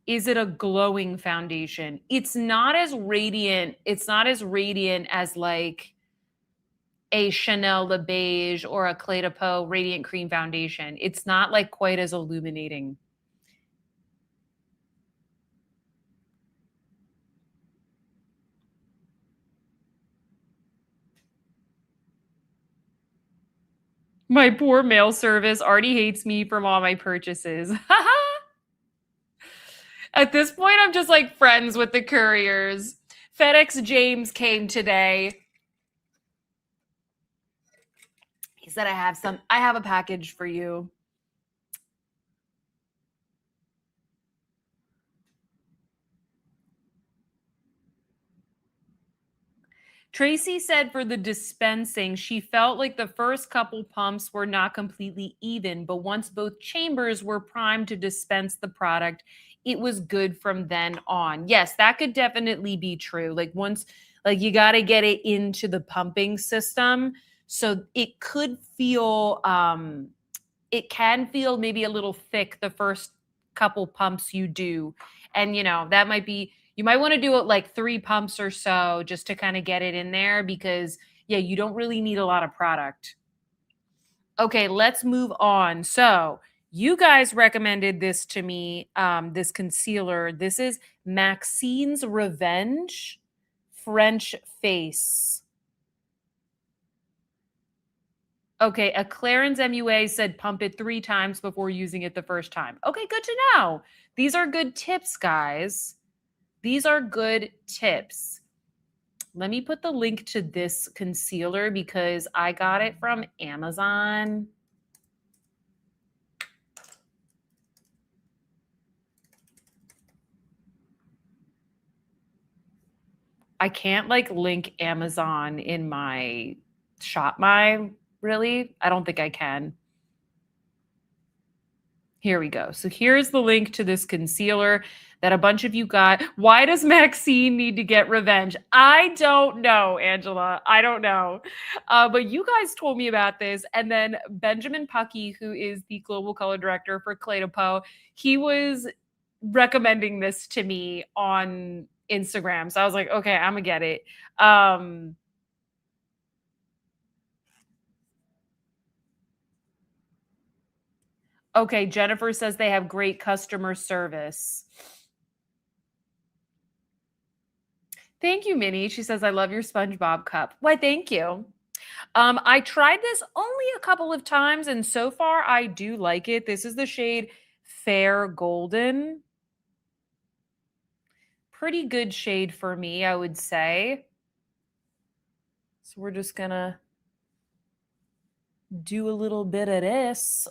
Is it a glowing foundation? It's not as radiant. It's not as radiant as like a Chanel Le Beige or a Clé de Peau Radiant Cream Foundation. It's not like quite as illuminating. My poor mail service already hates me from all my purchases. At this point, I'm just like friends with the couriers. FedEx James came today. He said, I have a package for you. Tracy said for the dispensing, she felt like the first couple pumps were not completely even, but once both chambers were primed to dispense the product, it was good from then on. Yes, that could definitely be true. Like once, like you got to get it into the pumping system. So it could feel, it can feel maybe a little thick the first couple pumps you do. And, that might be, you might want to do it like 3 pumps or so just to kind of get it in there because, yeah, you don't really need a lot of product. Okay, let's move on. So You guys recommended this to me, this concealer. This is Maxine's Revenge French Face. Okay, a Clarins MUA said pump it 3 times before using it the first time. Okay, good to know. These are good tips, guys. These are good tips. Let me put the link to this concealer because I got it from Amazon. I can't like link Amazon in my shop my really. I don't think I can. Here we go. So here's the link to this concealer that a bunch of you got. Why does Maxine need to get revenge? I don't know, Angela. I don't know. But you guys told me about this. And then Benjamin Puckey, who is the global color director for Clé de Peau, he was recommending this to me on Instagram. So I was like, okay, I'm going to get it. Okay, Jennifer says they have great customer service. Thank you, Minnie. She says, I love your SpongeBob cup. Why, thank you. I tried this only a couple of times, and so far I do like it. This is the shade Fair Golden. Pretty good shade for me, I would say. So we're just going to do a little bit of this.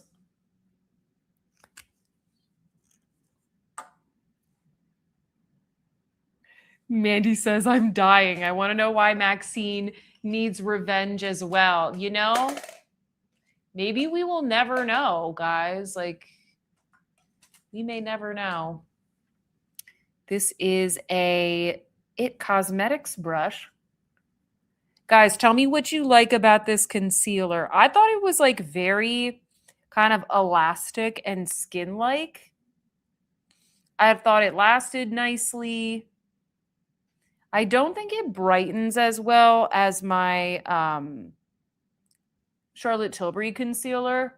Mandy says, I'm dying. I want to know why Maxine needs revenge as well. You know, maybe we will never know, guys. Like, we may never know. This is a IT Cosmetics brush. Guys, tell me what you like about this concealer. I thought it was like very kind of elastic and skin-like. I thought it lasted nicely. I don't think it brightens as well as my Charlotte Tilbury concealer.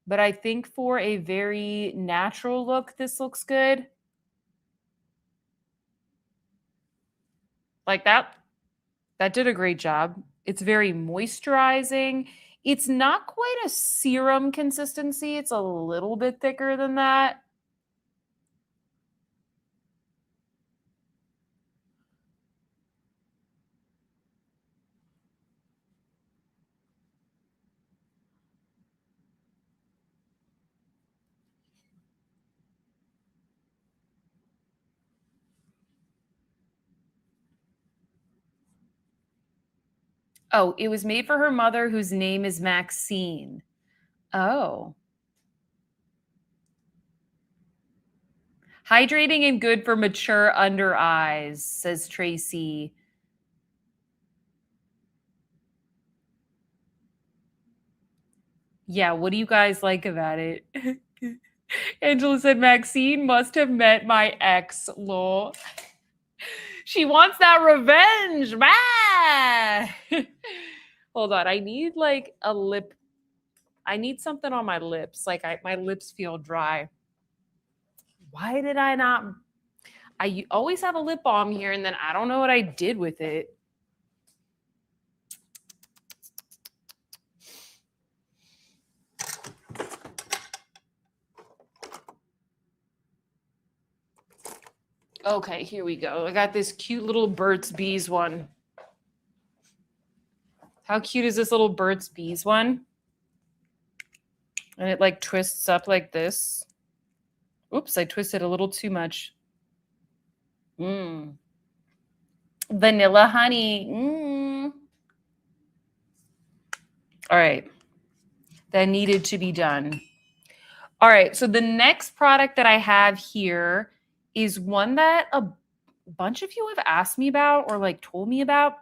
But I think for a very natural look, this looks good. Like that did a great job. It's very moisturizing. It's not quite a serum consistency. It's a little bit thicker than that. Oh, it was made for her mother whose name is Maxine. Oh. Hydrating and good for mature under eyes, says Tracy. Yeah, what do you guys like about it? Angela said Maxine must have met my ex, lol. She wants that revenge. Hold on. I need like a lip. I need something on my lips. Like my lips feel dry. Why did I not? I always have a lip balm here and then I don't know what I did with it. Okay, here we go. I got this cute little Burt's Bees one. How cute is this little Burt's Bees one? And it like twists up like this. Oops, I twisted a little too much. Vanilla honey. All right. That needed to be done. All right. So the next product that I have here is one that a bunch of you have asked me about or like told me about.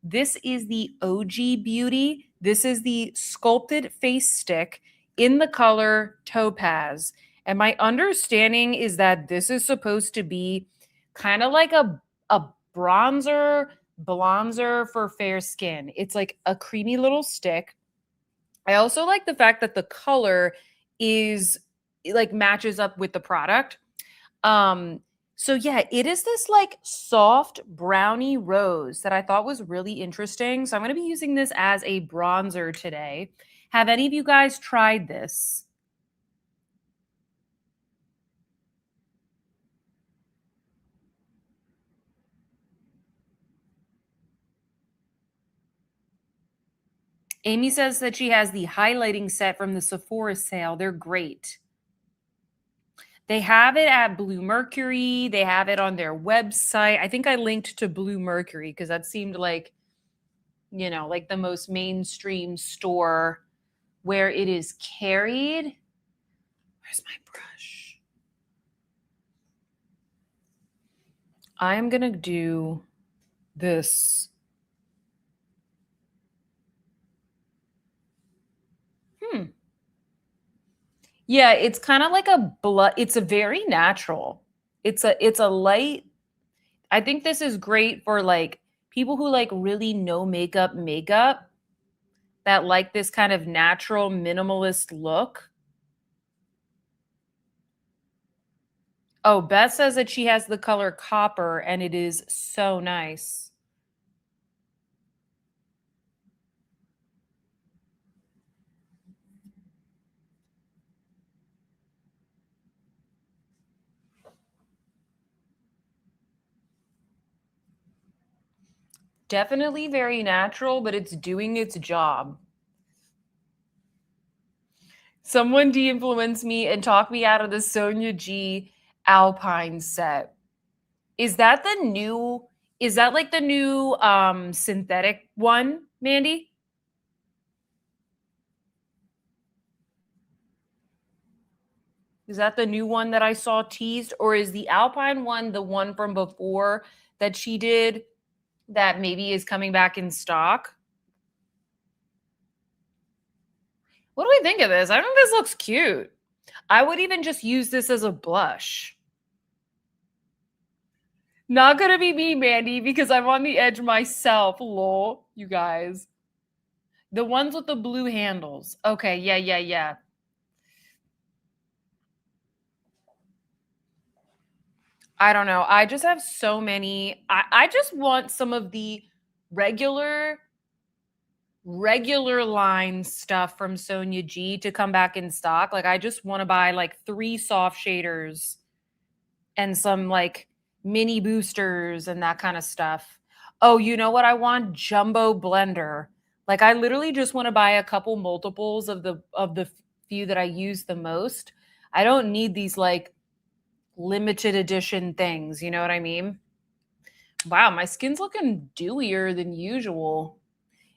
This is the OG Beauty. This is the sculpted face stick in the color Topaz. And my understanding is that this is supposed to be kind of like a bronzer for fair skin. It's like a creamy little stick. I also like the fact that the color is like matches up with the product. So yeah, it is this like soft brownie rose that I thought was really interesting. So I'm going to be using this as a bronzer today. Have any of you guys tried this? Amy says that she has the highlighting set from the Sephora sale. They're great. They have it at Blue Mercury. They have it on their website. I think I linked to Blue Mercury because that seemed like, like the most mainstream store where it is carried. Where's my brush? I'm going to do this. Yeah, it's kind of like a blood. It's a very natural. It's a light. I think this is great for like people who like really no makeup that like this kind of natural minimalist look. Oh, Beth says that she has the color copper and it is so nice. Definitely very natural, but it's doing its job. Someone de-influenced me and talked me out of the Sonia G Alpine set. Is that like the new synthetic one, Mandy? Is that the new one that I saw teased? Or is the Alpine one the one from before that she did that maybe is coming back in stock? What do we think of this? I think this looks cute. I would even just use this as a blush. Not gonna be me, Mandy, because I'm on the edge myself. Lol, you guys. The ones with the blue handles. Okay, yeah. I don't know. I just have so many. I just want some of the regular line stuff from Sonia G to come back in stock. Like I just want to buy like 3 soft shaders and some like mini boosters and that kind of stuff. Oh, you know what I want? Jumbo blender. Like I literally just want to buy a couple multiples of the few that I use the most. I don't need these like limited edition things, you know what I mean? Wow, my skin's looking dewier than usual.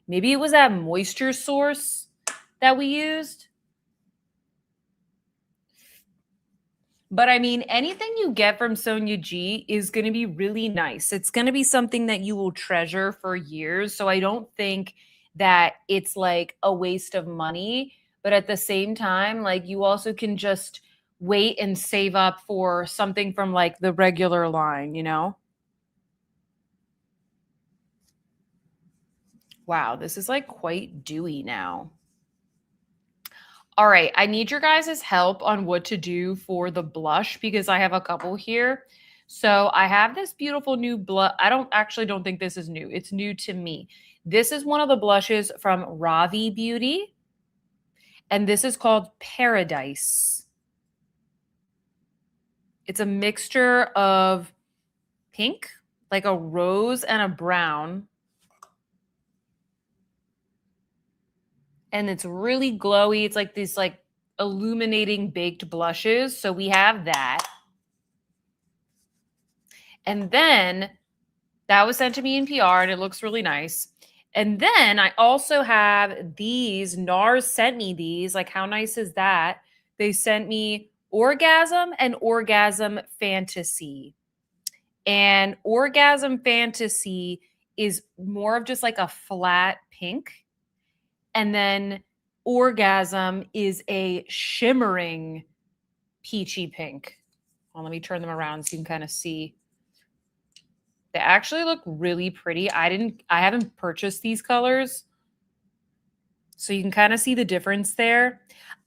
Maybe it was that moisture source that we used. But I mean, anything you get from Sonia G is going to be really nice. It's going to be something that you will treasure for years. So I don't think that it's like a waste of money. But at the same time, like you also can just wait and save up for something from like the regular line, you know? Wow, this is like quite dewy now. All right, I need your guys' help on what to do for the blush because I have a couple here. So I have this beautiful new blush. I don't think this is new. It's new to me. This is one of the blushes from Ravi Beauty, and this is called Paradise. It's a mixture of pink, like a rose and a brown. And it's really glowy. It's like these like illuminating baked blushes. So we have that. And then that was sent to me in PR and it looks really nice. And then I also have these. NARS sent me these. Like, how nice is that? They sent me Orgasm and Orgasm Fantasy. And Orgasm Fantasy is more of just like a flat pink. And then Orgasm is a shimmering peachy pink. Well, let me turn them around so you can kind of see. They actually look really pretty. I haven't purchased these colors. So you can kind of see the difference there.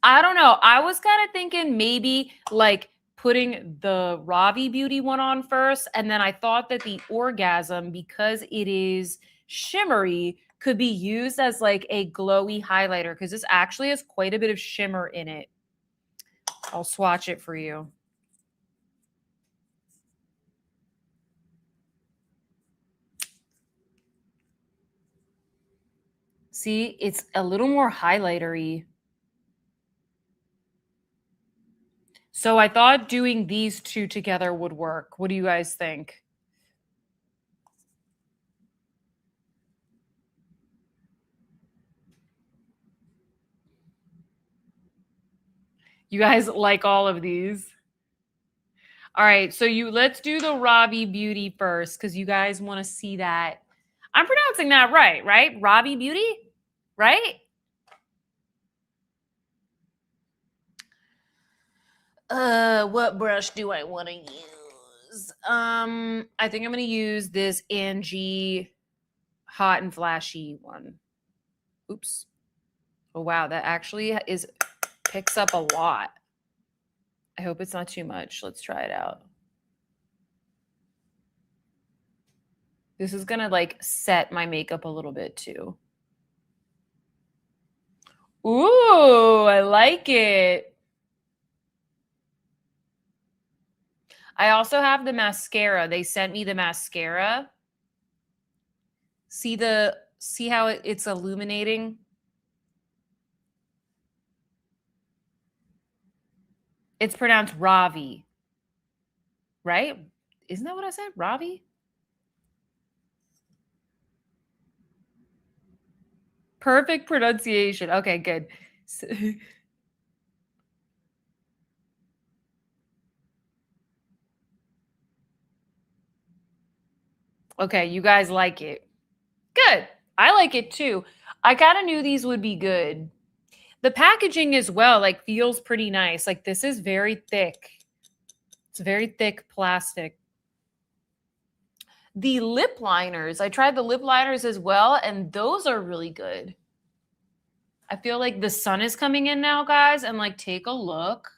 I don't know. I was kind of thinking maybe like putting the Ravi Beauty one on first. And then I thought that the Orgasm, because it is shimmery, could be used as like a glowy highlighter because this actually has quite a bit of shimmer in it. I'll swatch it for you. See, it's a little more highlightery. So I thought doing these two together would work. What do you guys think? You guys like all of these? All right, so let's do the Ravi Beauty first because you guys want to see that. I'm pronouncing that right? Ravi Beauty, right? What brush do I want to use? I think I'm gonna use this Angie Hot and Flashy one. Oops. Oh wow, that actually picks up a lot. I hope it's not too much. Let's try it out. This is gonna like set my makeup a little bit too. Ooh, I like it. I also have the mascara. They sent me the mascara. See how it's illuminating? It's pronounced Ravi. Right? Isn't that what I said? Ravi? Perfect pronunciation. Okay, good. Okay, you guys like it. Good. I like it too. I kind of knew these would be good. The packaging as well, like feels pretty nice. Like this is very thick. It's very thick plastic. The lip liners, I tried the lip liners as well, and those are really good. I feel like the sun is coming in now, guys, and like take a look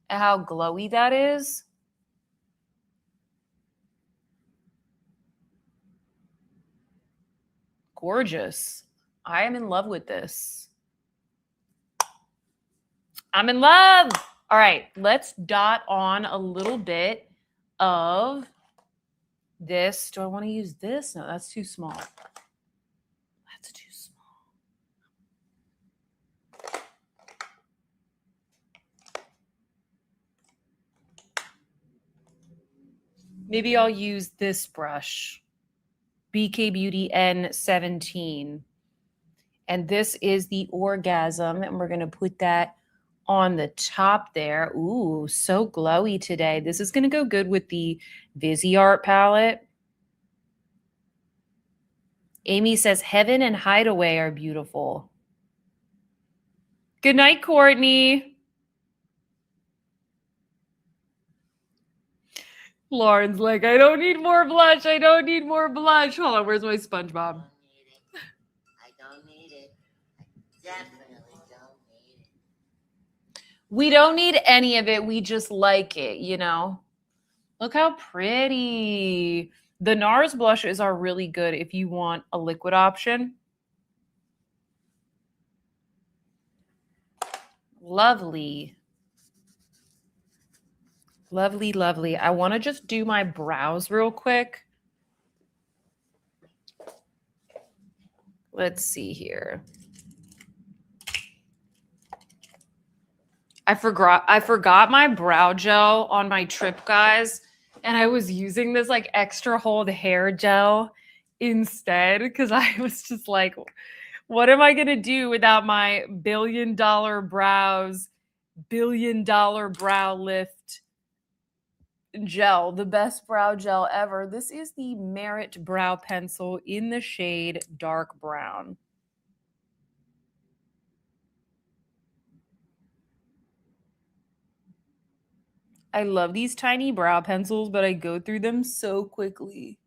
at how glowy that is. Gorgeous. I am in love with this. I'm in love. All right, let's dot on a little bit of this. Do I want to use this? No, that's too small. That's too small. Maybe I'll use this brush. BK Beauty N17. And this is the Orgasm, and we're going to put that on the top there. Ooh, so glowy today. This is going to go good with the Viseart palette. Amy says Heaven and Hideaway are beautiful. Good night, Courtney. Lauren's like, I don't need more blush. I don't need more blush. Hold on, where's my SpongeBob? I don't need it. I definitely don't need it. We don't need any of it. We just like it, you know? Look how pretty. The NARS blushes are really good if you want a liquid option. Lovely. Lovely, lovely. I want to just do my brows real quick. Let's see here. I forgot my brow gel on my trip, guys, and I was using this like extra hold hair gel instead because I was just like, what am I going to do without my $1 billion brows, $1 billion brow lift gel, the best brow gel ever. This is the Merit Brow Pencil in the shade dark brown. I love these tiny brow pencils, but I go through them so quickly.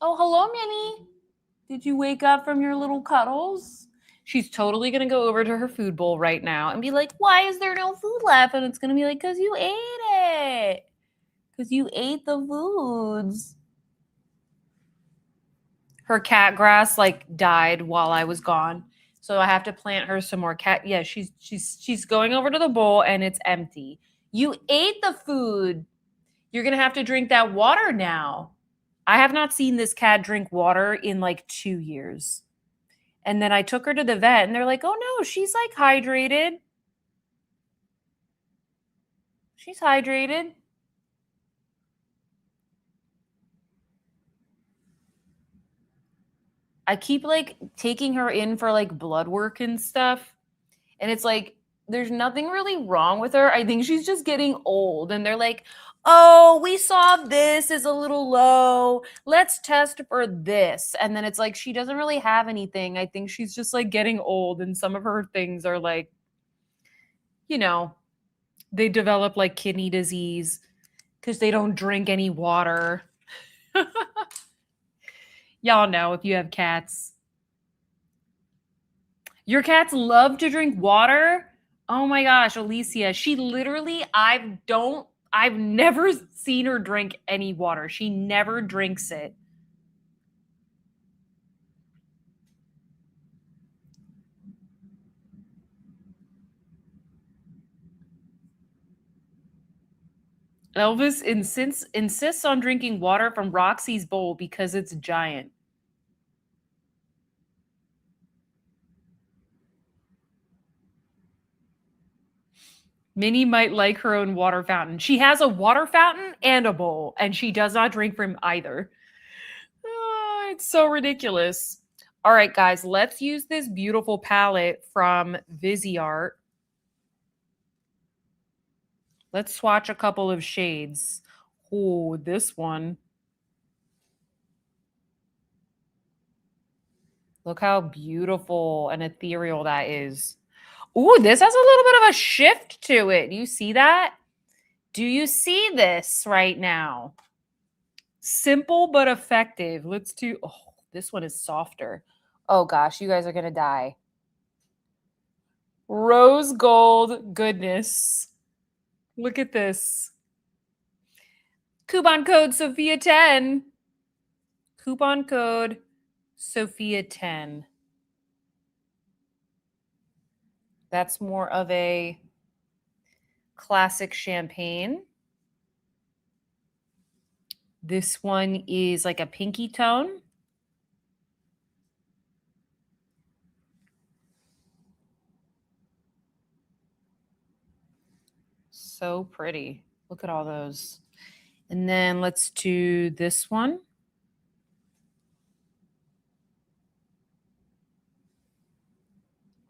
Oh, hello, Minnie. Did you wake up from your little cuddles? She's totally going to go over to her food bowl right now and be like, why is there no food left? And it's going to be like, because you ate it. Because you ate the foods. Her cat grass like died while I was gone. So I have to plant her some more cat. Yeah, she's going over to the bowl and it's empty. You ate the food. You're going to have to drink that water now. I have not seen this cat drink water in like 2 years. And then I took her to the vet and they're like, oh no, she's like hydrated. She's hydrated. I keep like taking her in for like blood work and stuff. And it's like, there's nothing really wrong with her. I think she's just getting old. And they're like, oh, we saw this is a little low. Let's test for this. And then it's like, she doesn't really have anything. I think she's just like getting old. And some of her things are like, you know, they develop like kidney disease because they don't drink any water. Y'all know if you have cats. Your cats love to drink water? Oh my gosh, Alicia, she literally, I've never seen her drink any water. She never drinks it. Elvis insists on drinking water from Roxy's bowl because it's giant. Minnie might like her own water fountain. She has a water fountain and a bowl, and she does not drink from either. Oh, it's so ridiculous. All right, guys, let's use this beautiful palette from Viseart. Let's swatch a couple of shades. Oh, this one. Look how beautiful and ethereal that is. Ooh, this has a little bit of a shift to it. Do you see that? Do you see this right now? Simple but effective. Let's do, oh, this one is softer. Oh gosh, you guys are going to die. Rose gold goodness. Look at this. Coupon code Sofia 10. Coupon code Sofia 10. That's more of a classic champagne. This one is like a pinky tone. So pretty. Look at all those. And then let's do this one.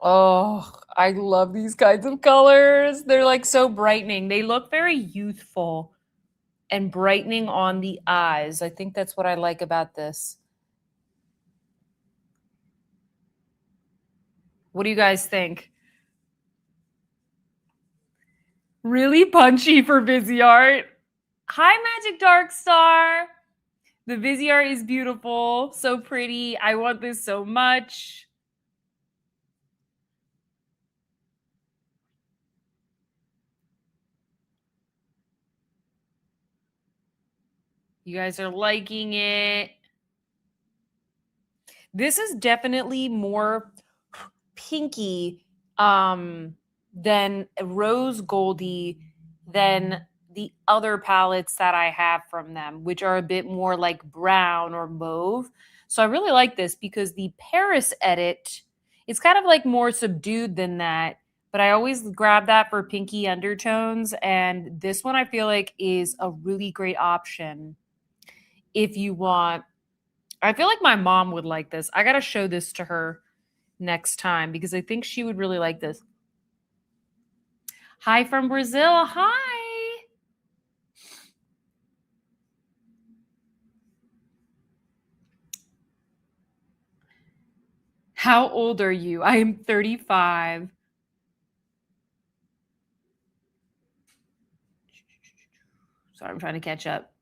Oh, I love these kinds of colors. They're like so brightening. They look very youthful and brightening on the eyes. I think that's what I like about this. What do you guys think? Really punchy for Viseart. Hi, Magic Dark Star. The Viseart is beautiful, so pretty. I want this so much. You guys are liking it. This is definitely more pinky than rose goldy than the other palettes that I have from them, which are a bit more like brown or mauve. So I really like this because the Paris edit is kind of like more subdued than that. But I always grab that for pinky undertones. And this one I feel like is a really great option if you want. I feel like my mom would like this. I got to show this to her next time because I think she would really like this. Hi from Brazil. Hi. How old are you? I am 35. Sorry, I'm trying to catch up.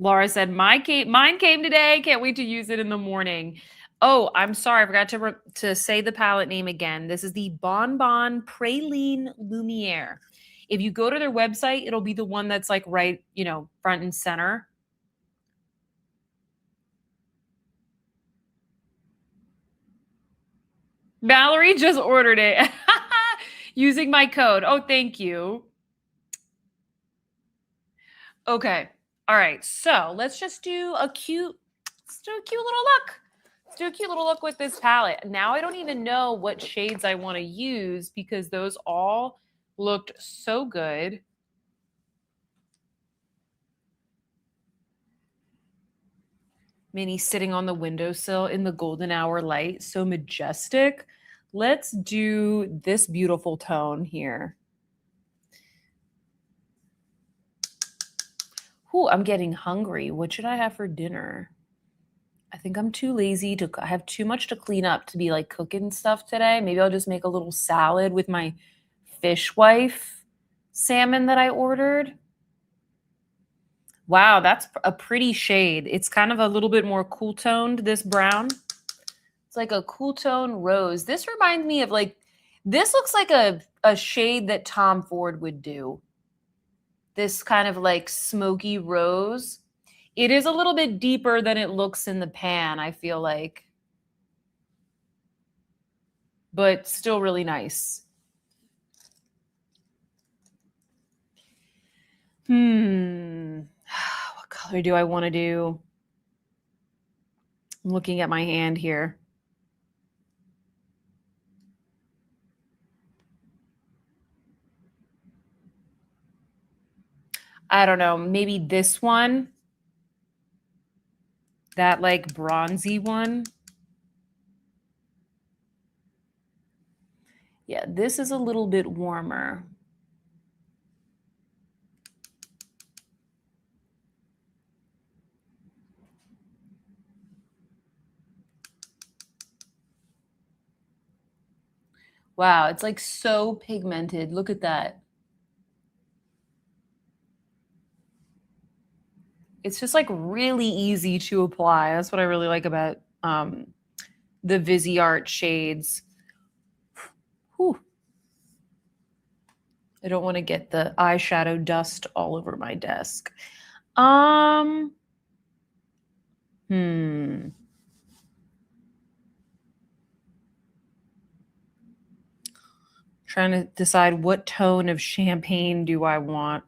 Laura said, mine came today. Can't wait to use it in the morning. Oh, I'm sorry. I forgot to say the palette name again. This is the Bon Bon Praline Lumiere. If you go to their website, it'll be the one that's like right, front and center. Valerie just ordered it using my code. Oh, thank you. Okay. All right. So let's just do a cute little look. Let's do a cute little look with this palette. Now I don't even know what shades I want to use because those all looked so good. Minnie sitting on the windowsill in the golden hour light. So majestic. Let's do this beautiful tone here. Ooh, I'm getting hungry. What should I have for dinner? I think I'm too lazy I have too much to clean up to be like cooking stuff today. Maybe I'll just make a little salad with my fishwife salmon that I ordered. Wow, that's a pretty shade. It's kind of a little bit more cool toned, this brown. It's like a cool tone rose. This reminds me of this looks like a shade that Tom Ford would do. This kind of like smoky rose. It is a little bit deeper than it looks in the pan, I feel like. But still really nice. What color do I want to do? I'm looking at my hand here. I don't know, maybe this one. That like bronzy one. Yeah, this is a little bit warmer. Wow, it's like so pigmented. Look at that. It's just like really easy to apply. That's what I really like about the Viseart shades. Whew. I don't want to get the eyeshadow dust all over my desk. Trying to decide what tone of champagne do I want.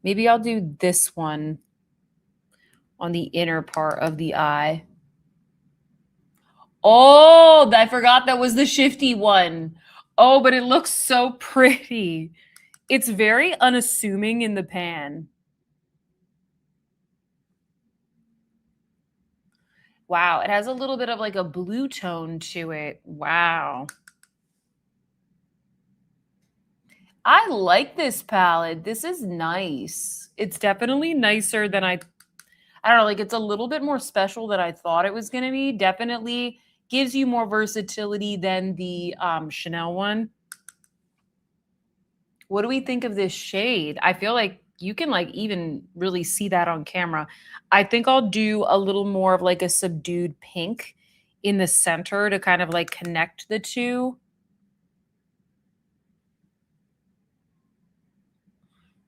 Maybe I'll do this one on the inner part of the eye. Oh, I forgot that was the shifty one. Oh, but it looks so pretty. It's very unassuming in the pan. Wow, it has a little bit of like a blue tone to it. Wow. I like this palette. This is nice. It's definitely nicer than I don't know, like it's a little bit more special than I thought it was going to be. Definitely gives you more versatility than the Chanel one. What do we think of this shade? I feel like you can like even really see that on camera. I think I'll do a little more of like a subdued pink in the center to kind of like connect the two.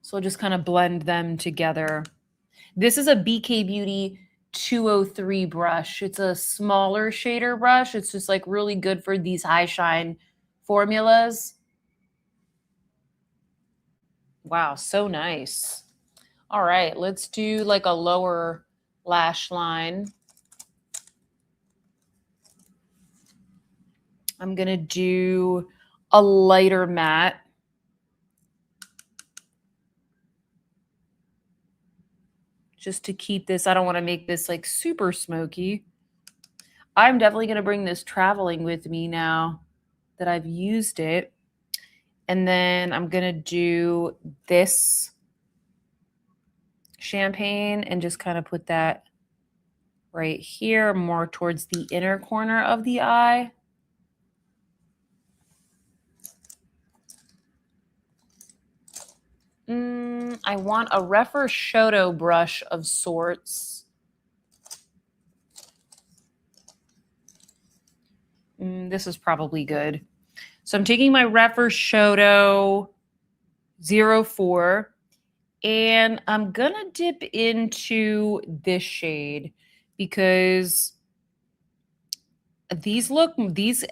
So I'll just kind of blend them together. This is a BK Beauty 203 brush. It's a smaller shader brush. It's just like really good for these high shine formulas. Wow, so nice. All right, let's do like a lower lash line. I'm going to do a lighter matte. Just to keep this, I don't want to make this like super smoky. I'm definitely going to bring this traveling with me now that I've used it. And then I'm going to do this champagne and just kind of put that right here, more towards the inner corner of the eye. I want a Refreshoto brush of sorts. This is probably good. So I'm taking my Refreshoto 04 and I'm going to dip into this shade because these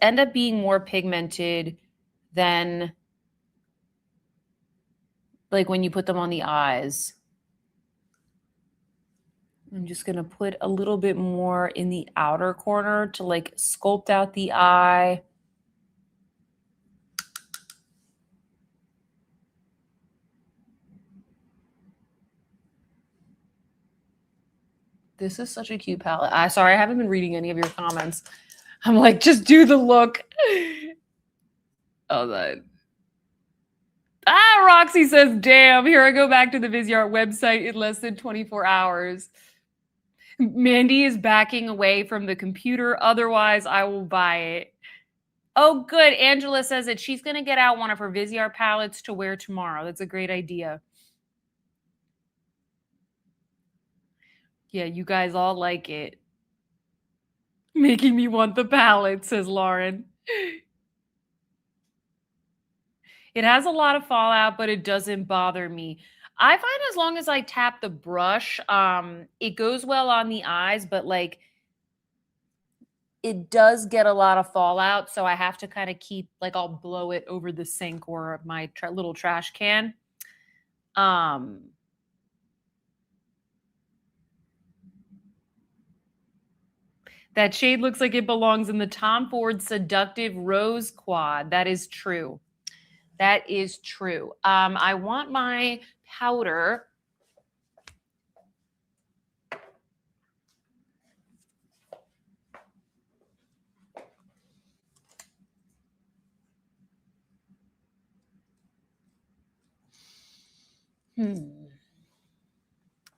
end up being more pigmented than like when you put them on the eyes. I'm just going to put a little bit more in the outer corner to like sculpt out the eye. This is such a cute palette. Sorry, I haven't been reading any of your comments. I'm like, just do the look. Oh, that. Roxy says, damn, here I go back to the Visyart website in less than 24 hours. Mandy is backing away from the computer. Otherwise, I will buy it. Oh, good. Angela says that she's going to get out one of her Visyart palettes to wear tomorrow. That's a great idea. Yeah, you guys all like it. Making me want the palette, says Lauren. It has a lot of fallout, but it doesn't bother me. I find as long as I tap the brush, it goes well on the eyes, but like it does get a lot of fallout. So I have to kind of keep, like I'll blow it over the sink or my little trash can. That shade looks like it belongs in the Tom Ford Seductive Rose Quad. That is true. That is true. I want my powder.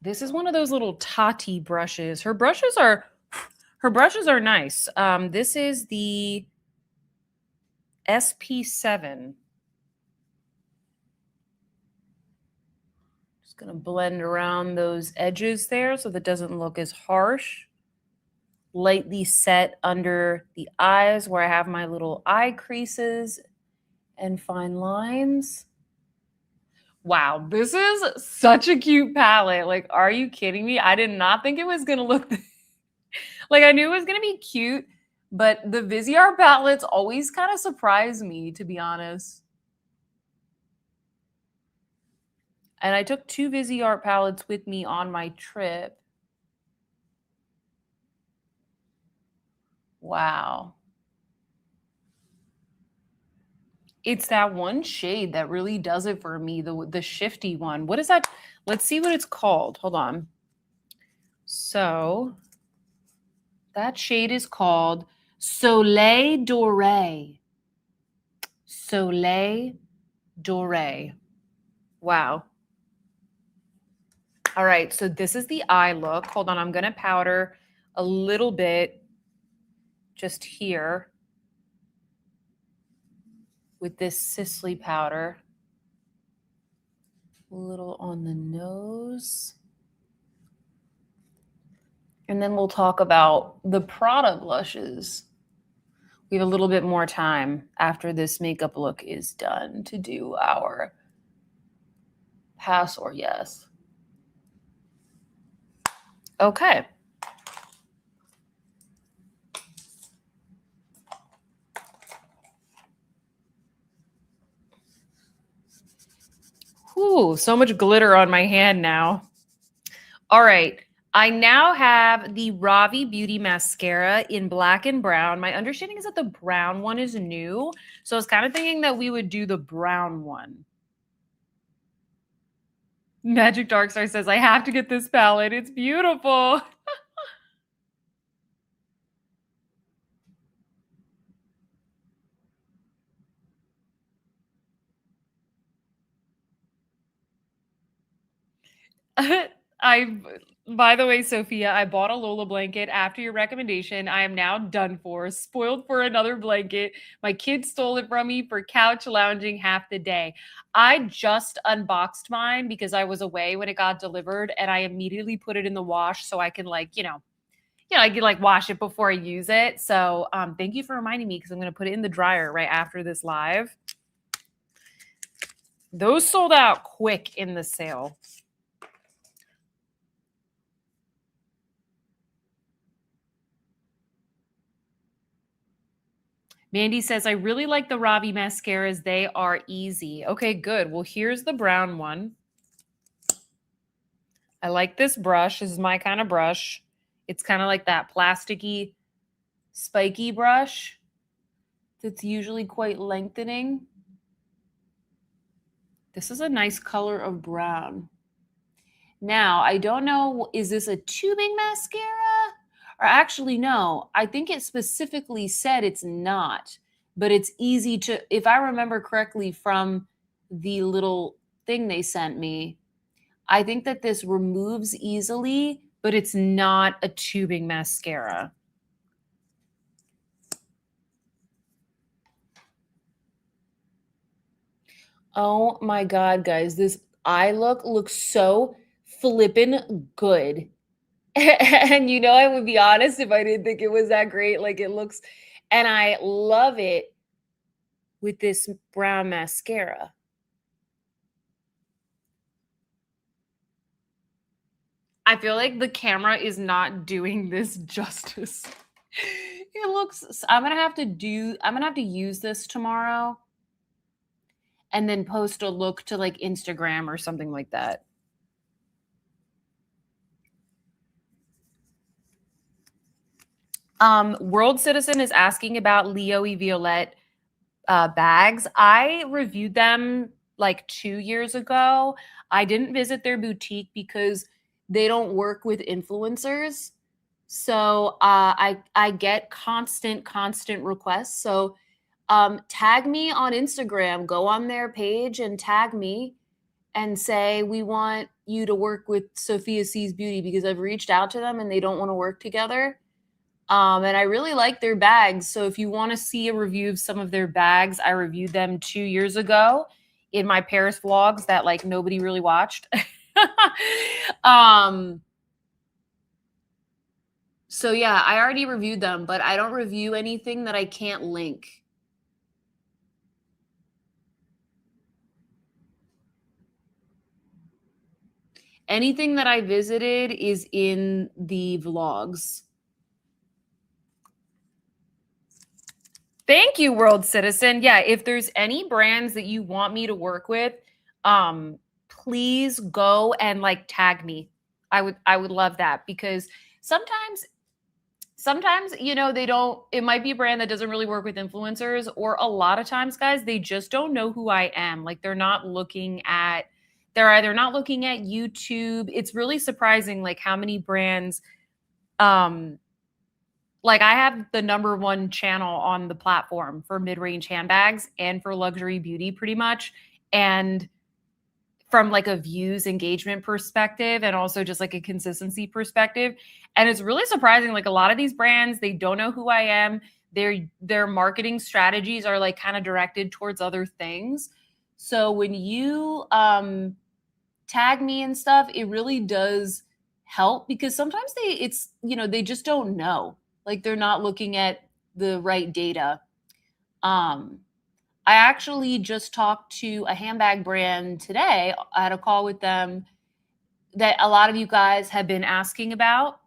This is one of those little Tati brushes. Her brushes are nice. This is the SP7. Just gonna blend around those edges there so that doesn't look as harsh. Lightly set under the eyes where I have my little eye creases and fine lines. Wow, this is such a cute palette. Like, are you kidding me? I did not think it was gonna look like I knew it was gonna be cute, but the Visyart palettes always kind of surprise me, to be honest. And I took 2 Visyart palettes with me on my trip. Wow. It's that one shade that really does it for me, the shifty one. What is that? Let's see what it's called. Hold on. So that shade is called Soleil Doré. Soleil Doré. Wow. All right, so this is the eye look. Hold on, I'm going to powder a little bit just here with this Sisley powder. A little on the nose. And then we'll talk about the Prada blushes. We have a little bit more time after this makeup look is done to do our pass or yes. Okay. Whew, so much glitter on my hand now. All right. I now have the Ravi Beauty Mascara in black and brown. My understanding is that the brown one is new. So I was kind of thinking that we would do the brown one. Magic Darkstar says, I have to get this palette. It's beautiful. By the way, Sophia, I bought a Lola blanket after your recommendation. I am now done for, spoiled for another blanket. My kids stole it from me for couch lounging half the day. I just unboxed mine because I was away when it got delivered, and I immediately put it in the wash so I can I can like wash it before I use it. So thank you for reminding me because I'm gonna put it in the dryer right after this live. Those sold out quick in the sale. Mandy says, I really like the Ravi mascaras. They are easy. Okay, good. Well, here's the brown one. I like this brush. This is my kind of brush. It's kind of like that plasticky, spiky brush that's usually quite lengthening. This is a nice color of brown. Now, I don't know, is this a tubing mascara? Or actually, no, I think it specifically said it's not, but it's easy to, if I remember correctly from the little thing they sent me, I think that this removes easily, but it's not a tubing mascara. Oh my God, guys, this eye look looks so flippin' good. And I would be honest if I didn't think it was that great. Like it looks, and I love it with this brown mascara. I feel like the camera is not doing this justice. It looks, I'm gonna have to use this tomorrow and then post a look to like Instagram or something like that. World Citizen is asking about Leo y Violette bags. I reviewed them like 2 years ago. I didn't visit their boutique because they don't work with influencers. So I get constant requests. So tag me on Instagram, go on their page and tag me and say, we want you to work with Sophia Sees Beauty, because I've reached out to them and they don't want to work together. And I really like their bags. So if you want to see a review of some of their bags, I reviewed them 2 years ago in my Paris vlogs that like nobody really watched. So yeah, I already reviewed them, but I don't review anything that I can't link. Anything that I visited is in the vlogs. Thank you, World Citizen. Yeah, if there's any brands that you want me to work with, please go and like tag me. I would love that, because sometimes they don't, it might be a brand that doesn't really work with influencers, or a lot of times, guys, they just don't know who I am. Like they're either not looking at YouTube. It's really surprising like how many brands like I have the #1 channel on the platform for mid-range handbags and for luxury beauty pretty much. And from like a views engagement perspective and also just like a consistency perspective. And it's really surprising. Like a lot of these brands, they don't know who I am. Their marketing strategies are like kind of directed towards other things. So when you tag me and stuff, it really does help, because sometimes they just don't know. Like they're not looking at the right data. I actually just talked to a handbag brand today. I had a call with them that a lot of you guys have been asking about.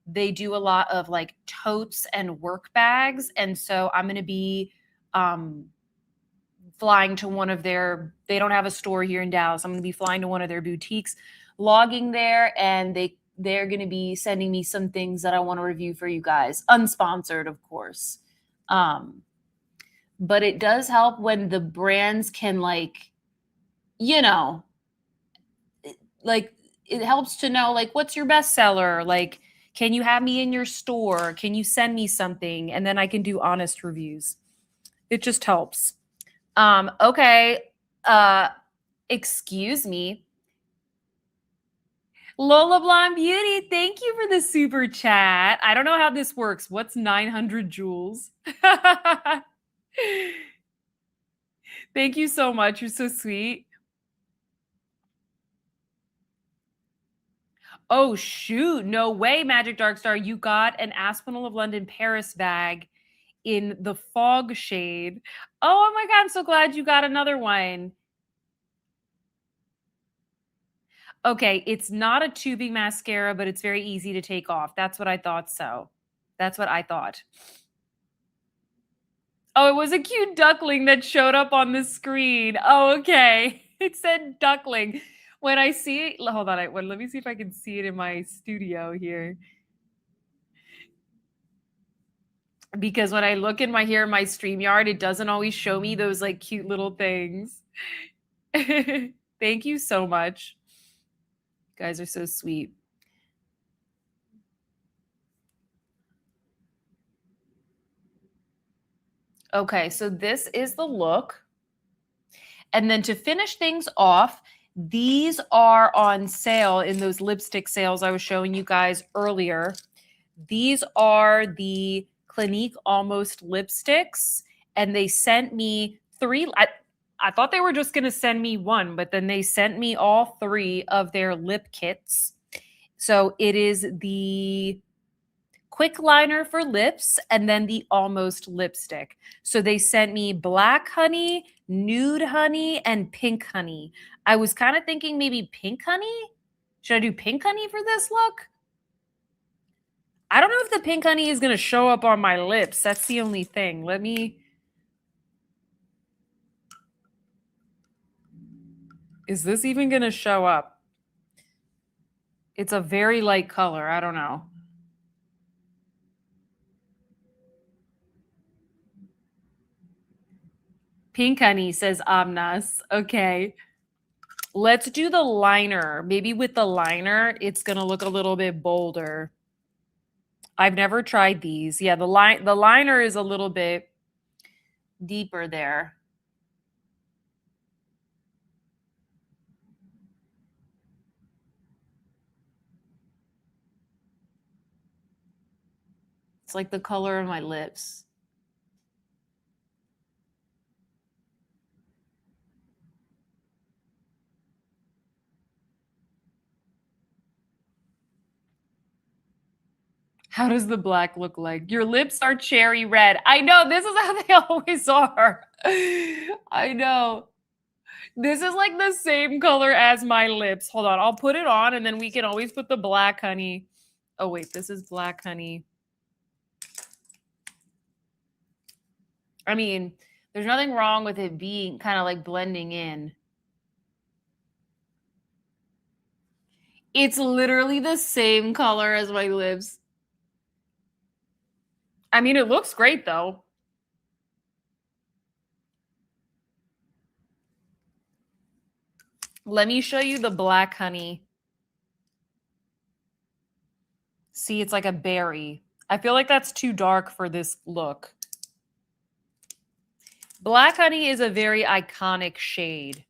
They do a lot of like totes and work bags. And so I'm going to be flying to one of they don't have a store here in Dallas. I'm going to be flying to one of their boutiques, logging there, and they're going to be sending me some things that I want to review for you guys, unsponsored, of course. But it does help when the brands can like it helps to know like what's your bestseller, like can you have me in your store, can you send me something, and then I can do honest reviews. It just helps. Okay, excuse me. Lola Blonde Beauty, thank you for the super chat. I don't know how this works. What's 900 joules? Thank you so much. You're so sweet. Oh, shoot. No way, Magic Dark Star. You got an Aspinall of London Paris bag in the fog shade. Oh my God. I'm so glad you got another one. Okay. It's not a tubing mascara, but it's very easy to take off. That's what I thought. That's what I thought. Oh, it was a cute duckling that showed up on the screen. Oh, okay. It said duckling. When I see it, hold on. Let me see if I can see it in my studio here. Because when I look in my StreamYard, it doesn't always show me those like cute little things. Thank you so much. You guys are so sweet. Okay, so this is the look. And then to finish things off, these are on sale in those lipstick sales I was showing you guys earlier. These are the Clinique Almost lipsticks, and they sent me 3. I thought they were just going to send me 1, but then they sent me all 3 of their lip kits. So it is the quick liner for lips and then the Almost lipstick. So they sent me black honey, nude honey, and pink honey. I was kind of thinking maybe pink honey. Should I do pink honey for this look? I don't know if the pink honey is going to show up on my lips. That's the only thing. Is this even going to show up? It's a very light color. I don't know. Pink honey, says Amnas. Okay. Let's do the liner. Maybe with the liner, it's going to look a little bit bolder. I've never tried these. Yeah, the liner is a little bit deeper there. It's like the color of my lips. How does the black look like? Your lips are cherry red. I know. This is how they always are. I know. This is like the same color as my lips. Hold on. I'll put it on and then we can always put the black honey. Oh, wait. This is black honey. I mean, there's nothing wrong with it being kind of like blending in. It's literally the same color as my lips. I mean, it looks great though. Let me show you the black honey. See, it's like a berry. I feel like that's too dark for this look. Black honey is a very iconic shade.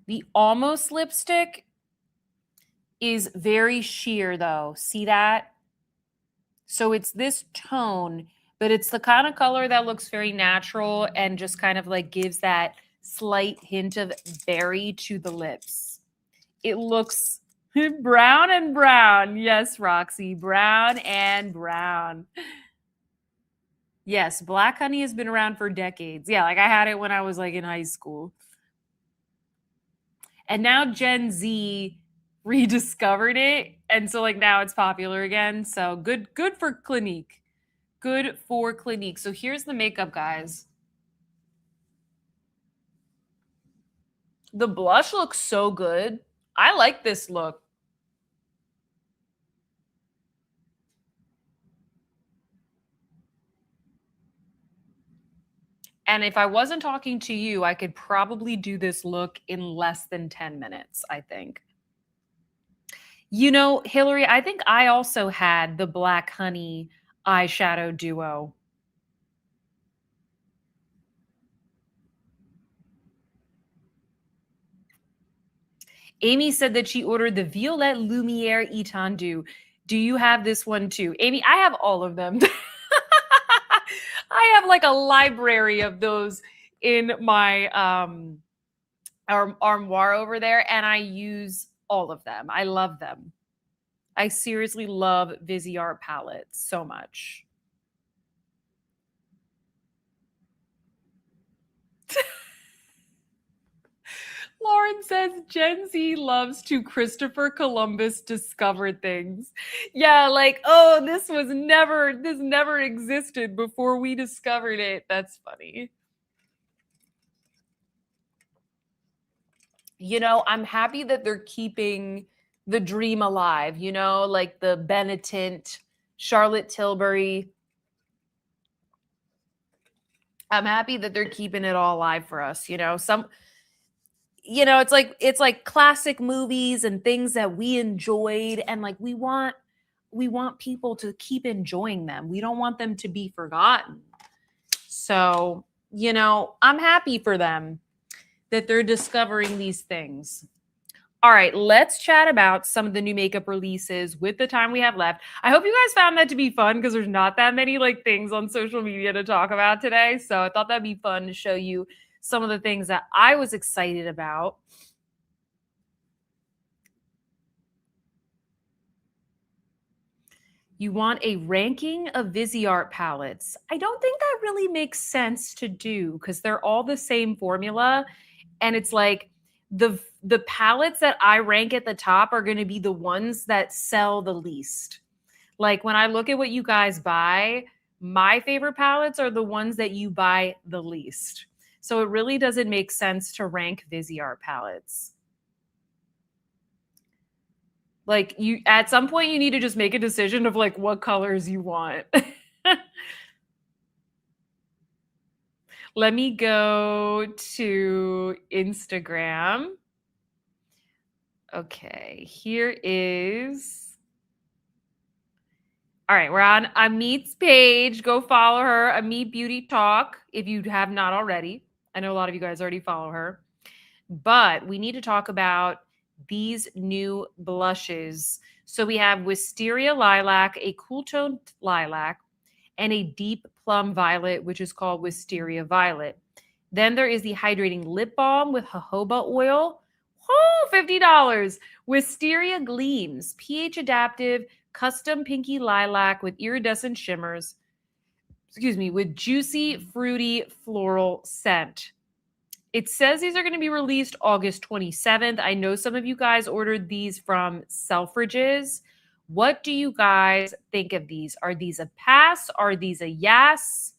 The Almost lipstick is very sheer though. See that? So it's this tone, but it's the kind of color that looks very natural and just kind of like gives that slight hint of berry to the lips. It looks brown and brown. Yes, Roxy, brown and brown. Yes, black honey has been around for decades. Yeah, like I had it when I was like in high school. And now Gen Z rediscovered it. And so like now it's popular again. So good for Clinique. Good for Clinique. So here's the makeup, guys. The blush looks so good. I like this look. And if I wasn't talking to you, I could probably do this look in less than 10 minutes, I think. You know, Hillary, I think I also had the Black Honey eyeshadow duo. Amy said that she ordered the Violette Lumiere Etendu. Do you have this one too? Amy, I have all of them. I have like a library of those in my armoire over there, and I use all of them. I love them. I seriously love Viseart palettes so much. Lauren says Gen Z loves to Christopher Columbus discover things. Yeah, like, oh, this never existed before we discovered it. That's funny. You know, I'm happy that they're keeping the dream alive, you know, like the Benetint, Charlotte Tilbury. I'm happy that they're keeping it all alive for us, you know. It's like classic movies and things that we enjoyed, and like we want people to keep enjoying them. We don't want them to be forgotten. So, you know, I'm happy for them that they're discovering these things. All right, let's chat about some of the new makeup releases with the time we have left. I hope you guys found that to be fun because there's not that many like things on social media to talk about today. So I thought that'd be fun to show you some of the things that I was excited about. You want a ranking of Viseart palettes. I don't think that really makes sense to do because they're all the same formula. And it's like the palettes that I rank at the top are going to be the ones that sell the least. Like when I look at what you guys buy, my favorite palettes are the ones that you buy the least. So it really doesn't make sense to rank Viseart palettes. Like you at some point you need to just make a decision of like what colors you want. Let me go to Instagram. Okay, here is. All right, we're on Amit's page. Go follow her, Amit Beauty Talk, if you have not already. I know a lot of you guys already follow her. But we need to talk about these new blushes. So we have Wisteria Lilac, a cool toned lilac, and a deep plum violet, which is called Wisteria Violet. Then there is the hydrating lip balm with jojoba oil. Oh, $50. Wisteria Gleams, pH adaptive, custom pinky lilac with iridescent shimmers. With juicy, fruity, floral scent. It says these are going to be released August 27th. I know some of you guys ordered these from Selfridges. What do you guys think of these? Are these a pass? Are these a YASS?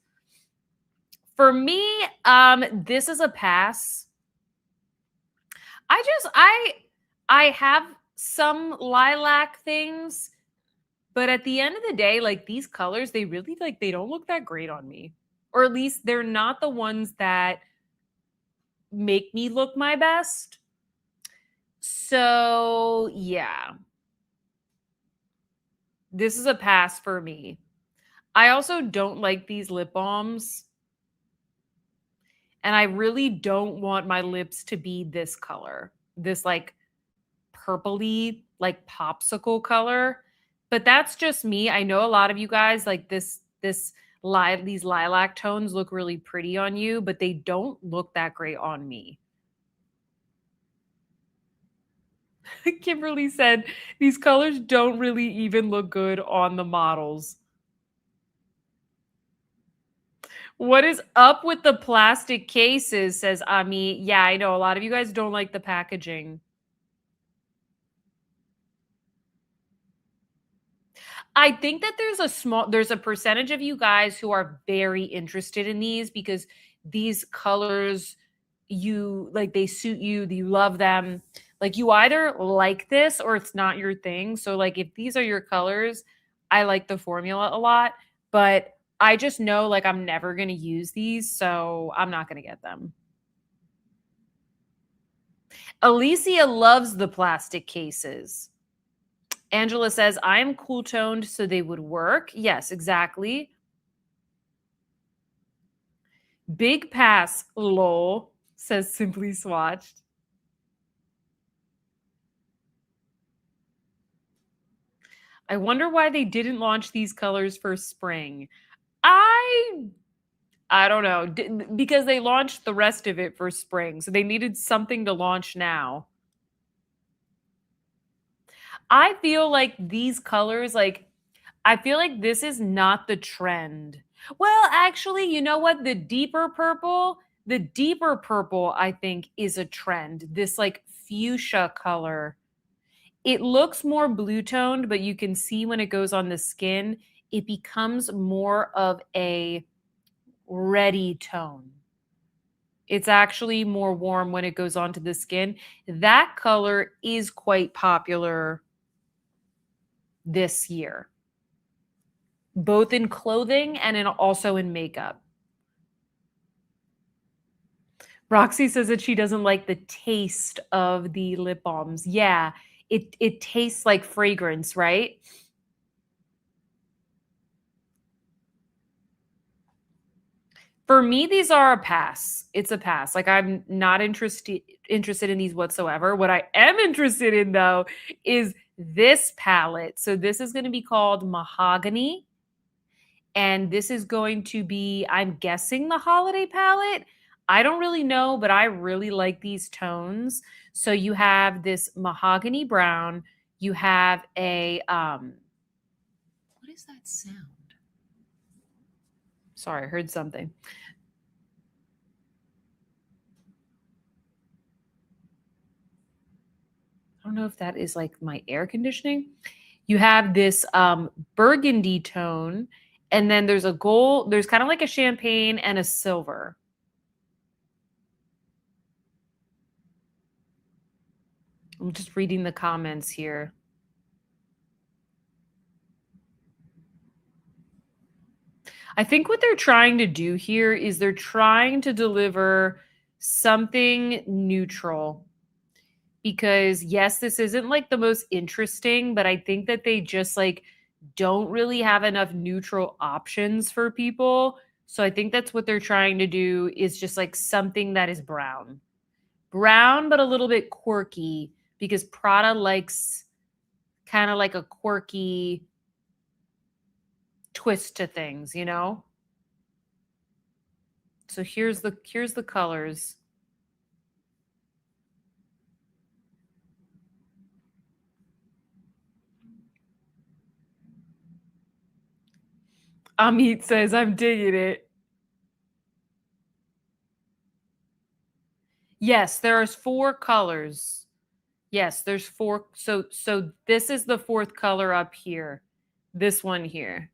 For me, this is a pass. I have some lilac things, but at the end of the day, like these colors, they really they don't look that great on me. Or at least they're not the ones that make me look my best. So, yeah. This is a pass for me. I also don't like these lip balms. And I really don't want my lips to be this color. This like purpley, like popsicle color. But that's just me. I know a lot of you guys like these lilac tones look really pretty on you, but they don't look that great on me. Kimberly said these colors don't really even look good on the models. What is up with the plastic cases, says Ami. Yeah, I know a lot of you guys don't like the packaging. I think that there's a percentage of you guys who are very interested in these because these colors they suit you, you love them. Like you either like this or it's not your thing. So like if these are your colors, I like the formula a lot, but I just know like I'm never going to use these, so I'm not going to get them. Alicia loves the plastic cases. Angela says, I am cool toned, so they would work. Yes, exactly. Big pass, lol, says Simply Swatched. I wonder why they didn't launch these colors for spring. I don't know. Because they launched the rest of it for spring. So they needed something to launch now. I feel like these colors, like, I feel like this is not the trend. Well, actually, you know what? The deeper purple, I think, is a trend. This like fuchsia color. It looks more blue toned, but you can see when it goes on the skin, it becomes more of a reddy tone. It's actually more warm when it goes onto the skin. That color is quite popular this year, both in clothing and also in makeup. Roxy says that she doesn't like the taste of the lip balms. Yeah, it tastes like fragrance, right? For me, these are a pass. It's a pass. Like I'm not interested in these whatsoever. What I am interested in though is this palette. So this is going to be called Mahogany. And this is going to be, I'm guessing, the holiday palette. I don't really know, but I really like these tones. So you have this mahogany brown. You have a what is that sound? Sorry, I heard something. I don't know if that is like my air conditioning. You have this burgundy tone, and then there's a gold, there's kind of like a champagne and a silver. I'm just reading the comments here. I think what they're trying to do here is they're trying to deliver something neutral. Because yes, this isn't like the most interesting, but I think that they just like don't really have enough neutral options for people. So I think that's what they're trying to do is just like something that is brown. Brown, but a little bit quirky because Prada likes kind of like a quirky twist to things, you know? So here's the colors. Amit says, I'm digging it. Yes, there's 4 colors. Yes, there's 4. So this is the 4th color up here. This one here.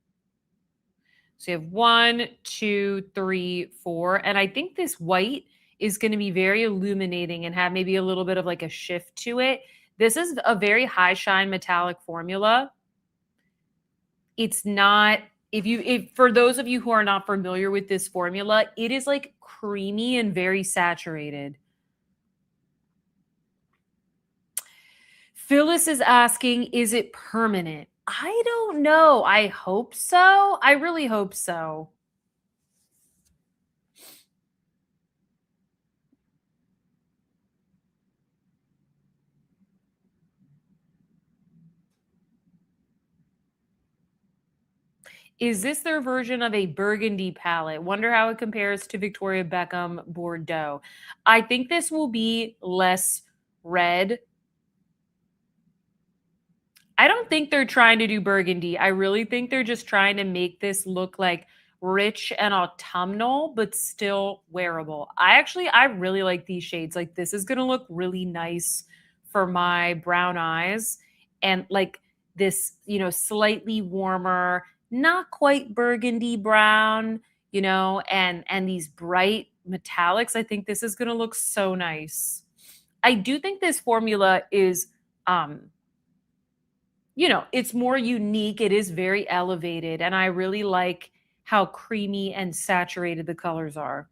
So you have 1, 2, 3, 4. And I think this white is going to be very illuminating and have maybe a little bit of like a shift to it. This is a very high shine metallic formula. It's not, if for those of you who are not familiar with this formula, it is like creamy and very saturated. Phyllis is asking, is it permanent? I don't know. I hope so. I really hope so. Is this their version of a burgundy palette? Wonder how it compares to Victoria Beckham Bordeaux. I think this will be less red. I don't think they're trying to do burgundy. I really think they're just trying to make this look like rich and autumnal, but still wearable. I really like these shades. Like this is going to look really nice for my brown eyes and like this, slightly warmer, not quite burgundy brown, and these bright metallics. I think this is going to look so nice. I do think this formula is it's more unique. It is very elevated. And I really like how creamy and saturated the colors are.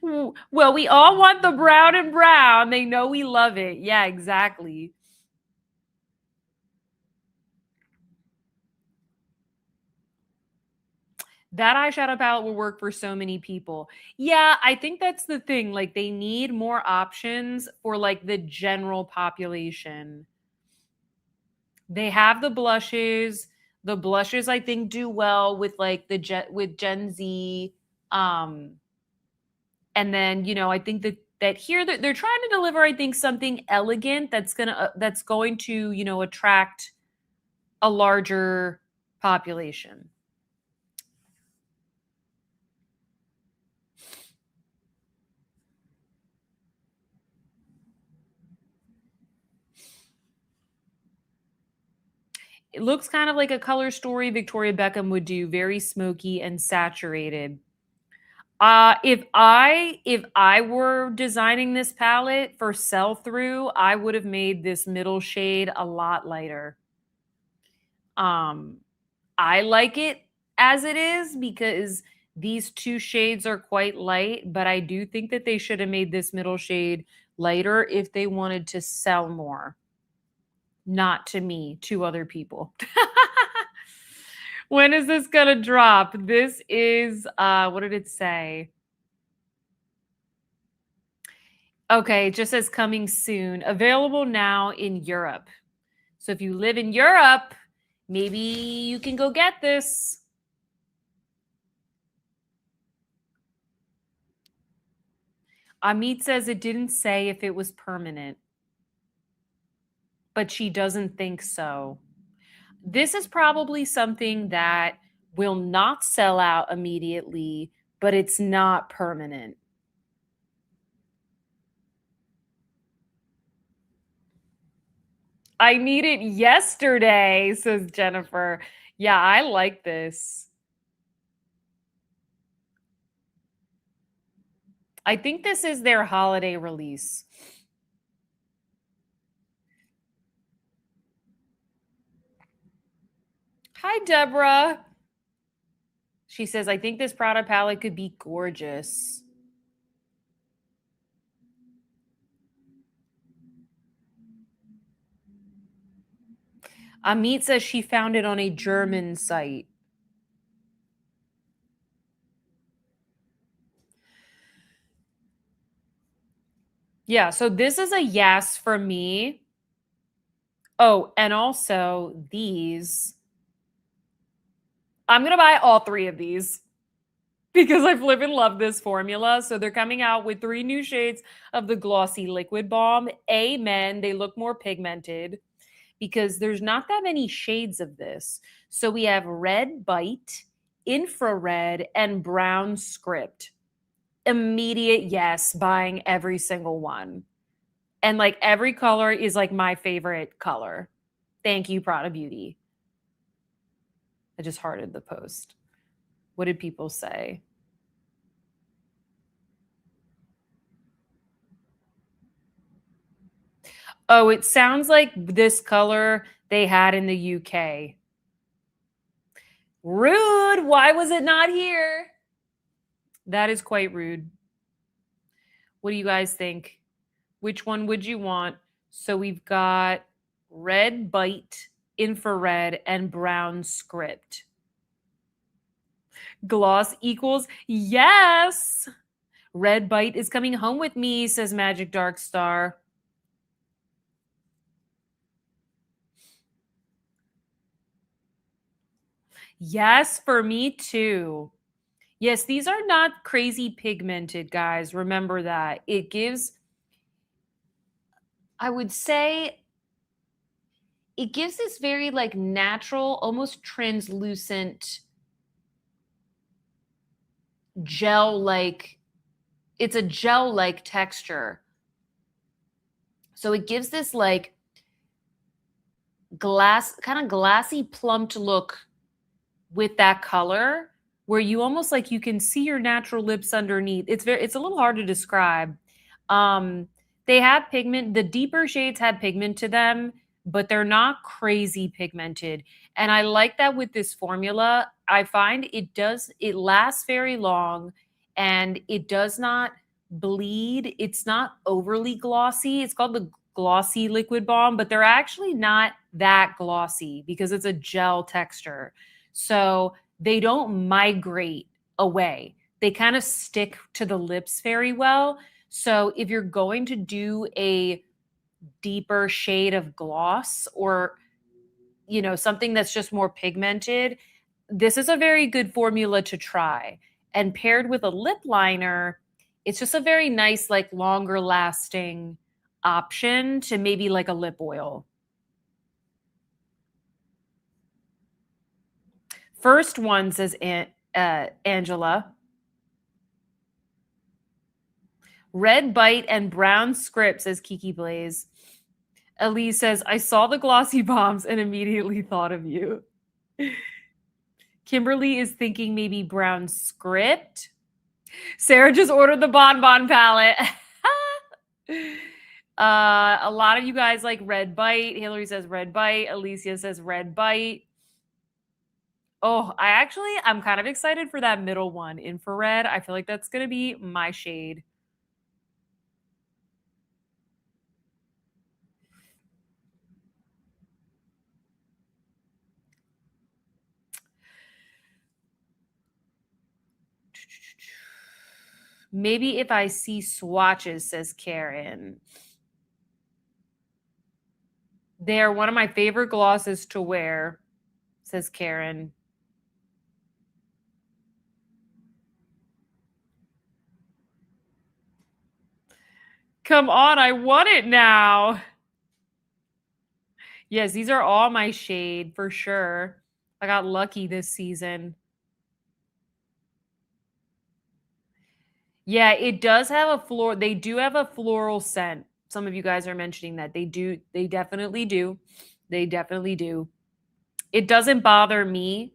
Well, we all want the brown and brown. They know we love it. Yeah, exactly. That eyeshadow palette will work for so many people. Yeah, I think that's the thing. Like they need more options for like the general population. They have the blushes. The blushes, I think, do well with like with Gen Z. And then, I think that here they're trying to deliver, I think, something elegant that's going to, attract a larger population. It looks kind of like a color story Victoria Beckham would do, very smoky and saturated. If I were designing this palette for sell through, I would have made this middle shade a lot lighter. I like it as it is because these two shades are quite light, but I do think that they should have made this middle shade lighter if they wanted to sell more. Not to me, to other people. When is this gonna drop? This is what did it say? Okay, it just says coming soon. Available now in Europe. So if you live in Europe, maybe you can go get this. Amit says it didn't say if it was permanent, but she doesn't think so. This is probably something that will not sell out immediately, but it's not permanent. I need it yesterday, says Jennifer. Yeah, I like this. I think this is their holiday release. Hi, Deborah. She says, I think this Prada palette could be gorgeous. Amit says she found it on a German site. Yeah, so this is a yes for me. Oh, and also these. I'm going to buy all three of these because I've live and love this formula. So they're coming out with 3 new shades of the glossy liquid balm. Amen. They look more pigmented because there's not that many shades of this. So we have red bite, infrared, and brown script. Immediate yes, buying every single one. And like every color is like my favorite color. Thank you, Prada Beauty. I just hearted the post. What did people say? Oh, it sounds like this color they had in the UK. Rude. Why was it not here? That is quite rude. What do you guys think? Which one would you want? So we've got red bite, infrared, and brown script. Gloss equals yes. Red bite is coming home with me, says Magic Dark Star. Yes, for me too. Yes, these are not crazy pigmented, guys. Remember that. It gives, I would say, it gives this very like natural, almost translucent gel-like, it's a gel-like texture. So it gives this like kind of glassy plumped look with that color where you almost like you can see your natural lips underneath. It's a little hard to describe. They have pigment, the deeper shades have pigment to them, but they're not crazy pigmented. And I like that with this formula. I find it lasts very long and it does not bleed. It's not overly glossy. It's called the glossy liquid balm, but they're actually not that glossy because it's a gel texture. So they don't migrate away. They kind of stick to the lips very well. So if you're going to do a deeper shade of gloss or something that's just more pigmented, this is a very good formula to try. And paired with a lip liner, it's just a very nice, like longer lasting option to maybe like a lip oil. First one says Angela. Red Bite and Brown Script, says Kiki Blaze. Elise says, I saw the glossy bombs and immediately thought of you. Kimberly is thinking maybe Brown Script. Sarah just ordered the Bonbon palette. A lot of you guys like Red Bite. Hillary says Red Bite. Alicia says Red Bite. Oh, I'm kind of excited for that middle one, Infrared. I feel like that's going to be my shade. Maybe if I see swatches, says Karen. They're one of my favorite glosses to wear, says Karen. Come on, I want it now. Yes, these are all my shade for sure. I got lucky this season. Yeah, it does have a they do have a floral scent. Some of you guys are mentioning that. They definitely do. They definitely do. It doesn't bother me.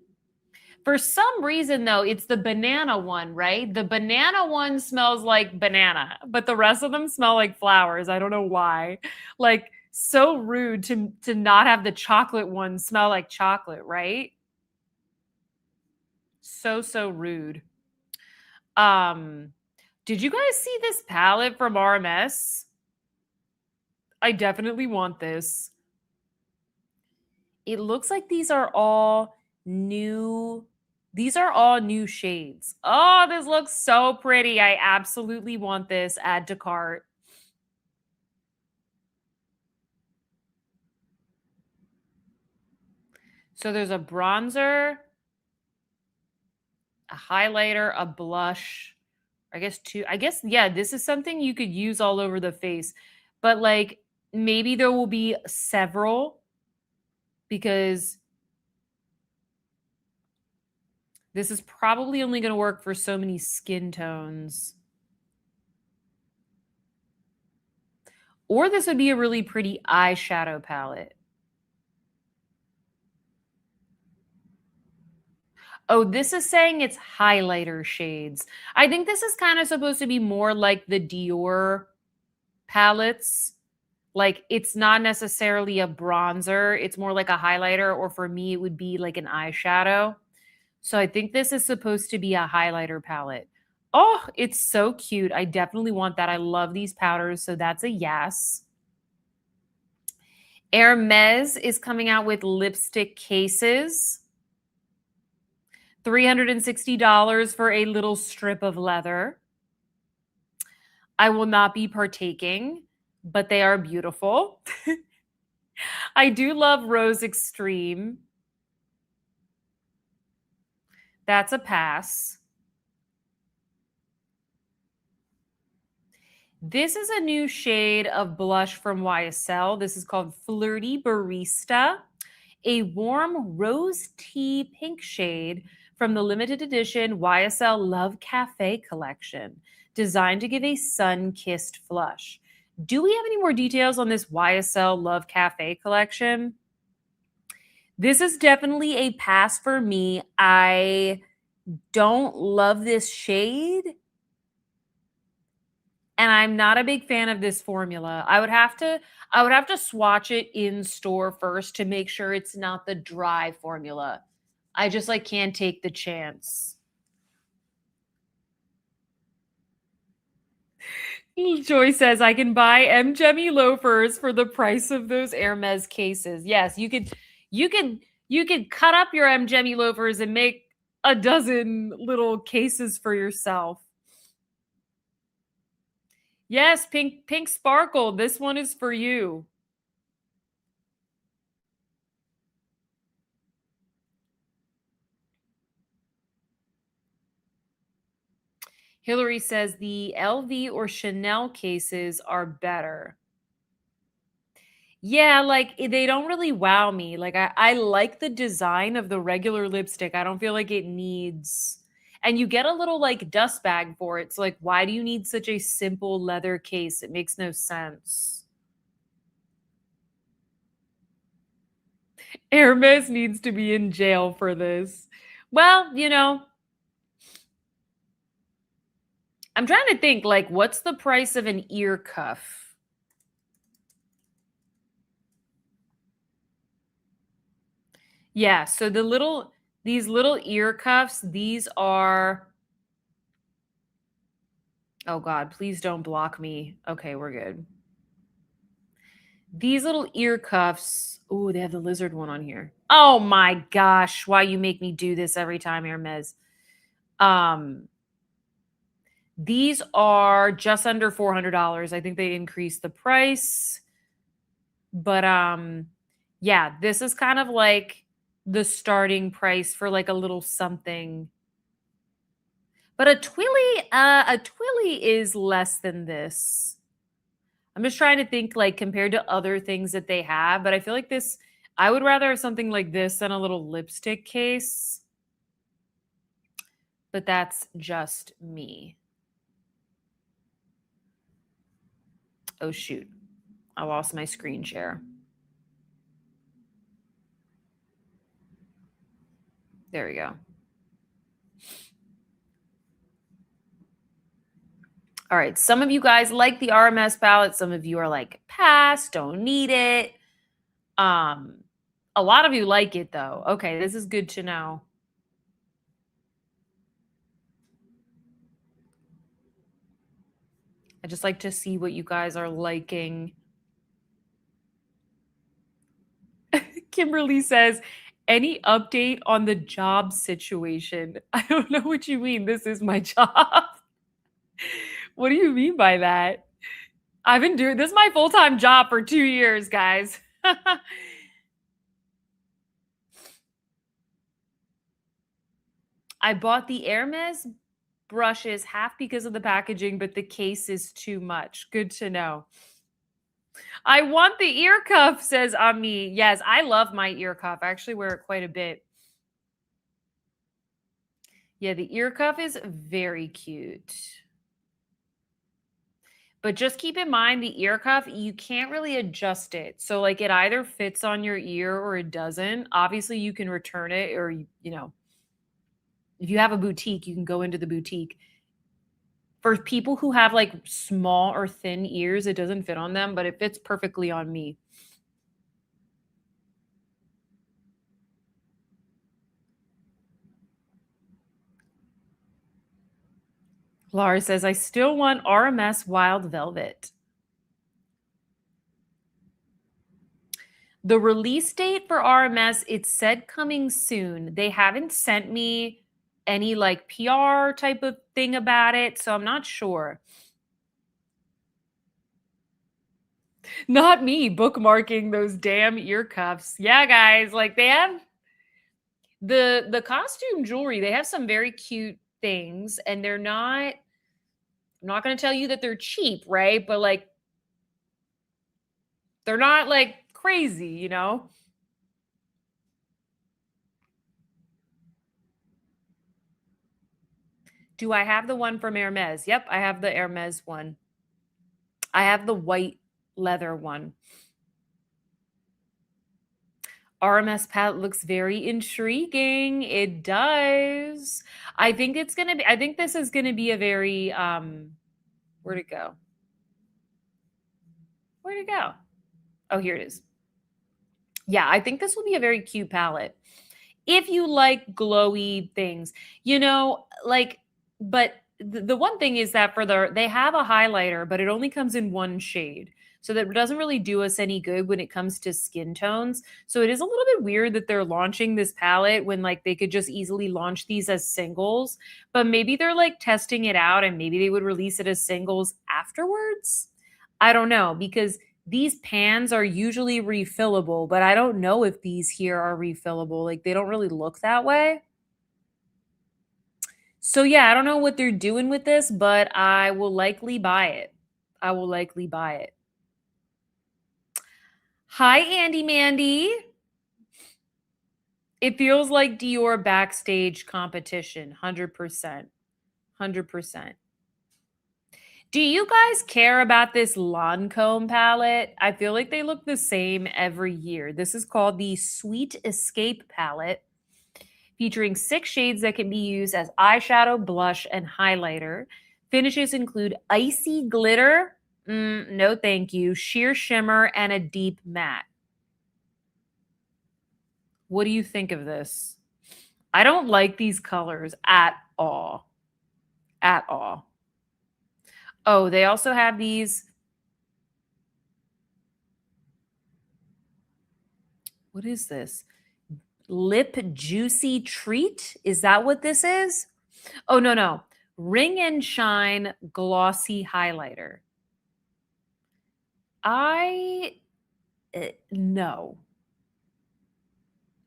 For some reason, though, it's the banana one, right? The banana one smells like banana, but the rest of them smell like flowers. I don't know why. Like, so rude to not have the chocolate one smell like chocolate, right? So rude. Did you guys see this palette from RMS? I definitely want this. It looks like these are all new. These are all new shades. Oh, this looks so pretty. I absolutely want this. Add to cart. So there's a bronzer, a highlighter, a blush. I guess, yeah, this is something you could use all over the face. But like maybe there will be several because this is probably only going to work for so many skin tones. Or this would be a really pretty eyeshadow palette. Oh, this is saying it's highlighter shades. I think this is kind of supposed to be more like the Dior palettes. Like it's not necessarily a bronzer. It's more like a highlighter, or for me, it would be like an eyeshadow. So I think this is supposed to be a highlighter palette. Oh, it's so cute. I definitely want that. I love these powders. So that's a yes. Hermes is coming out with lipstick cases. $360 for a little strip of leather. I will not be partaking, but they are beautiful. I do love Rose Extreme. That's a pass. This is a new shade of blush from YSL. This is called Flirty Barista, a warm rose tea pink shade from the limited edition YSL Love Cafe collection, designed to give a sun-kissed flush. Do we have any more details on this YSL Love Cafe collection? This is definitely a pass for me. I don't love this shade, and I'm not a big fan of this formula. I would have to swatch it in store first to make sure it's not the dry formula. I just can't take the chance. Joy says I can buy Jemmy loafers for the price of those Hermes cases. Yes, you could cut up your Jemmy loafers and make a dozen little cases for yourself. Yes, pink sparkle. This one is for you. Hillary says the LV or Chanel cases are better. Yeah, like they don't really wow me. Like I like the design of the regular lipstick. I don't feel like it needs, and you get a little like dust bag for it. So like why do you need such a simple leather case? It makes no sense. Hermes needs to be in jail for this. Well, I'm trying to think like what's the price of an ear cuff? Yeah, so these little ear cuffs, these are, oh God, please don't block me. Okay, we're good. These little ear cuffs. Oh, they have the lizard one on here. Oh my gosh, why you make me do this every time, Hermes? Um, these are just under $400. I think they increased the price. But yeah, this is kind of like the starting price for like a little something. But a Twilly is less than this. I'm just trying to think like compared to other things that they have, but I feel like this, I would rather have something like this than a little lipstick case. But that's just me. Oh shoot. I lost my screen share. There we go. All right. Some of you guys like the RMS palette. Some of you are like, pass, don't need it. A lot of you like it though. Okay, this is good to know. I just like to see what you guys are liking. Kimberly says, any update on the job situation? I don't know what you mean. This is my job. What do you mean by that? I've been doing this is my full-time job for 2 years, guys. I bought the Hermes brushes half because of the packaging, but the case is too much. Good to know. I want the ear cuff, says Ami. Yes, I love my ear cuff. I actually wear it quite a bit. Yeah, the ear cuff is very cute. But just keep in mind the ear cuff, you can't really adjust it. So like it either fits on your ear or it doesn't. Obviously you can return it or if you have a boutique, you can go into the boutique. For people who have like small or thin ears, it doesn't fit on them, but it fits perfectly on me. Laura says, I still want RMS Wild Velvet. The release date for RMS, it said coming soon. They haven't sent me any like PR type of thing about it, so I'm not sure. Not me bookmarking those damn ear cuffs. Yeah, guys, like they have the costume jewelry. They have some very cute things and they're not, I'm not going to tell you that they're cheap, right? But like they're not like crazy. Do I have the one from Hermes? Yep, I have the Hermes one. I have the white leather one. RMS palette looks very intriguing. It does. I think this is gonna be a very where'd it go? Where'd it go? Oh, here it is. Yeah, I think this will be a very cute palette. If you like glowy things, like, but the one thing is that they have a highlighter, but it only comes in one shade. So that doesn't really do us any good when it comes to skin tones. So it is a little bit weird that they're launching this palette when like they could just easily launch these as singles, but maybe they're like testing it out and maybe they would release it as singles afterwards. I don't know because these pans are usually refillable, but I don't know if these here are refillable. Like they don't really look that way. So yeah, I don't know what they're doing with this, but I will likely buy it. I will likely buy it. Hi, Andy Mandy. It feels like Dior backstage competition. 100%. 100%. Do you guys care about this Lancome palette? I feel like they look the same every year. This is called the Sweet Escape palette, featuring 6 shades that can be used as eyeshadow, blush, and highlighter. Finishes include icy glitter, no thank you, sheer shimmer, and a deep matte. What do you think of this? I don't like these colors at all. At all. Oh, they also have these. What is this? Lip Juicy Treat? Is that what this is? Oh, no, no. Ring and Shine Glossy Highlighter. No.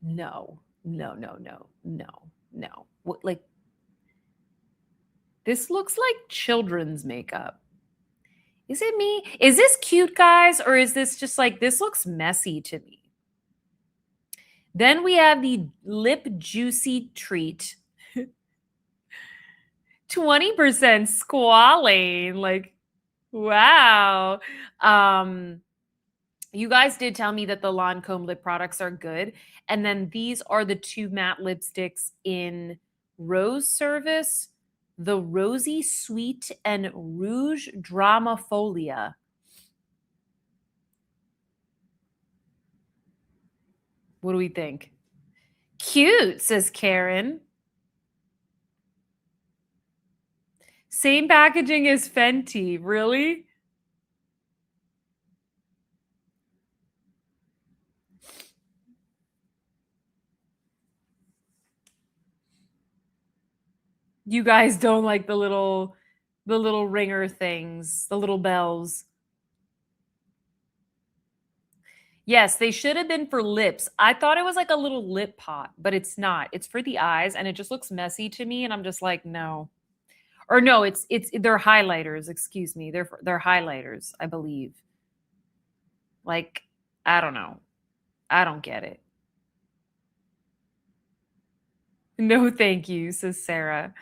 No. No, no, no, no, no. What, like, this looks like children's makeup. Is it me? Is this cute, guys? Or is this just like, this looks messy to me? Then we have the Lip Juicy Treat. 20% squalane. Like, wow. You guys did tell me that the Lancome lip products are good. And then these are the 2 matte lipsticks in Rose Service, the Rosy Sweet and Rouge Drama Folia. What do we think? Cute, says Karen. Same packaging as Fenty. Really? You guys don't like the little ringer things, the little bells. Yes, they should have been for lips. I thought it was like a little lip pot, but it's not. It's for the eyes and it just looks messy to me and I'm just like, no. Or no, it's they're highlighters, excuse me. They're highlighters, I believe. Like, I don't know. I don't get it. No, thank you, says Sarah.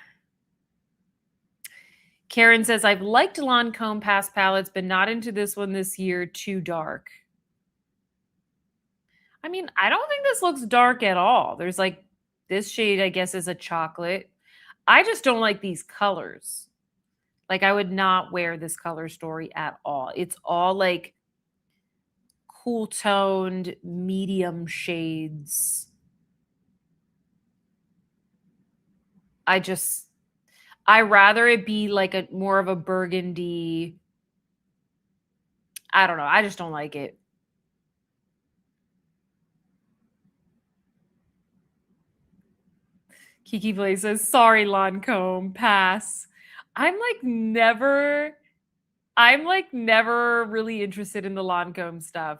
Karen says, I've liked Lancome past palettes, but not into this one this year. Too dark. I mean, I don't think this looks dark at all. There's like this shade, I guess, is a chocolate. I just don't like these colors. Like, I would not wear this color story at all. It's all like cool toned, medium shades. I rather it be like a more of a burgundy. I don't know. I just don't like it. Kiki Play says, sorry, Lancome, pass. I'm like never really interested in the Lancome stuff.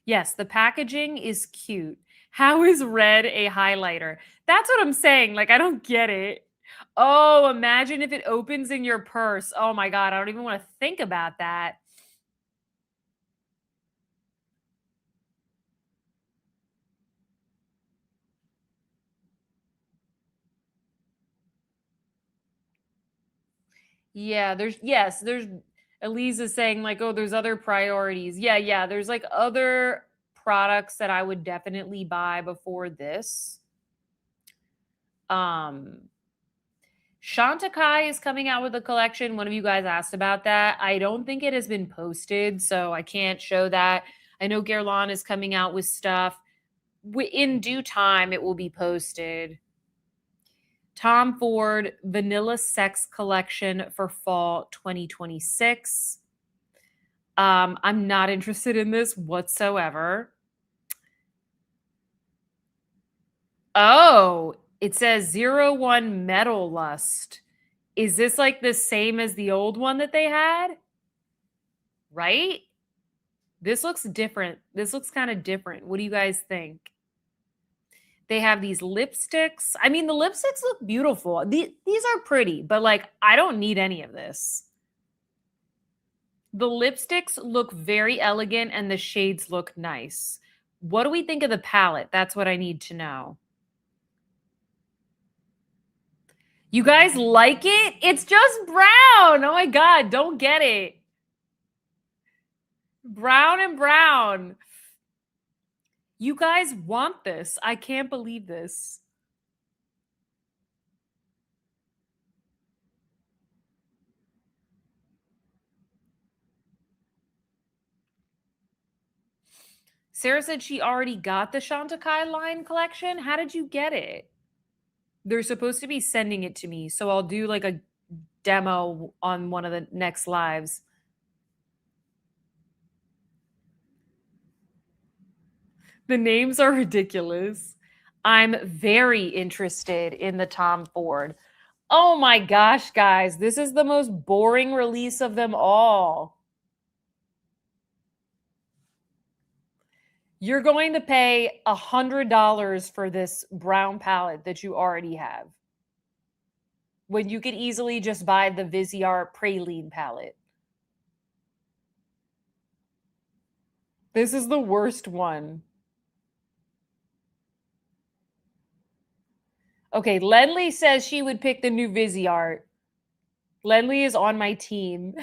Yes, the packaging is cute. How is red a highlighter? That's what I'm saying. Like, I don't get it. Oh, imagine if it opens in your purse. Oh my God, I don't even want to think about that. Yeah, there's Eliza saying like, oh, there's other priorities. Yeah, there's like other products that I would definitely buy before this. Shantakai is coming out with a collection. One of you guys asked about that. I don't think it has been posted, so I can't show that. I know Guerlain is coming out with stuff. In due time, it will be posted. Tom Ford Vanilla Sex Collection for fall 2026. I'm not interested in this whatsoever. Oh, it says 01 Metal Lust. Is this like the same as the old one that they had? Right? This looks different. This looks kind of different. What do you guys think? They have these lipsticks. I mean, the lipsticks look beautiful. These are pretty, but like, I don't need any of this. The lipsticks look very elegant and the shades look nice. What do we think of the palette? That's what I need to know. You guys like it? It's just brown. Oh my God, don't get it. Brown and brown. You guys want this. I can't believe this. Sarah said she already got the Chantecaille line collection. How did you get it? They're supposed to be sending it to me, so I'll do like a demo on one of the next lives. The names are ridiculous. I'm very interested in the Tom Ford. Oh my gosh, guys, this is the most boring release of them all. You're going to pay $100 for this brown palette that you already have, when you could easily just buy the Viseart Praline palette. This is the worst one. Okay, Lenley says she would pick the new Viseart. Lenley is on my team.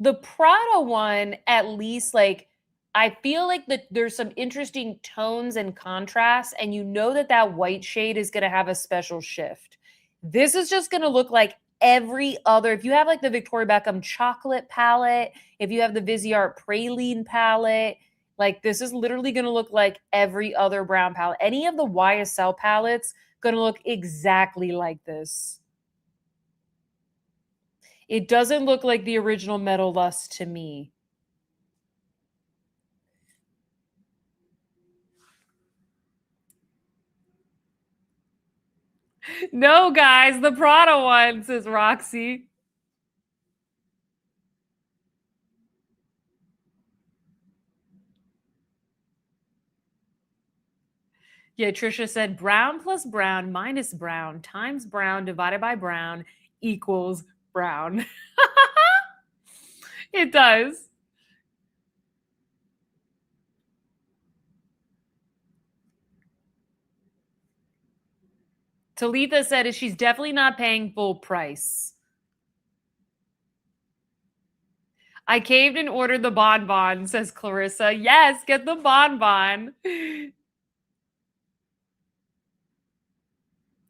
The Prada one, at least, like, I feel like there's some interesting tones and contrasts, and you know that white shade is going to have a special shift. This is just going to look like every other. If you have like the Victoria Beckham chocolate palette, if you have the Viseart Praline palette, like this is literally going to look like every other brown palette. Any of the YSL palettes going to look exactly like this. It doesn't look like the original Metal Lust to me. No, guys, the Prada one, says Roxy. Yeah, Trisha said brown plus brown minus brown times brown divided by brown equals brown. It does. Talitha said she's definitely not paying full price. I caved and ordered the bonbon, says Clarissa. Yes, get the bonbon.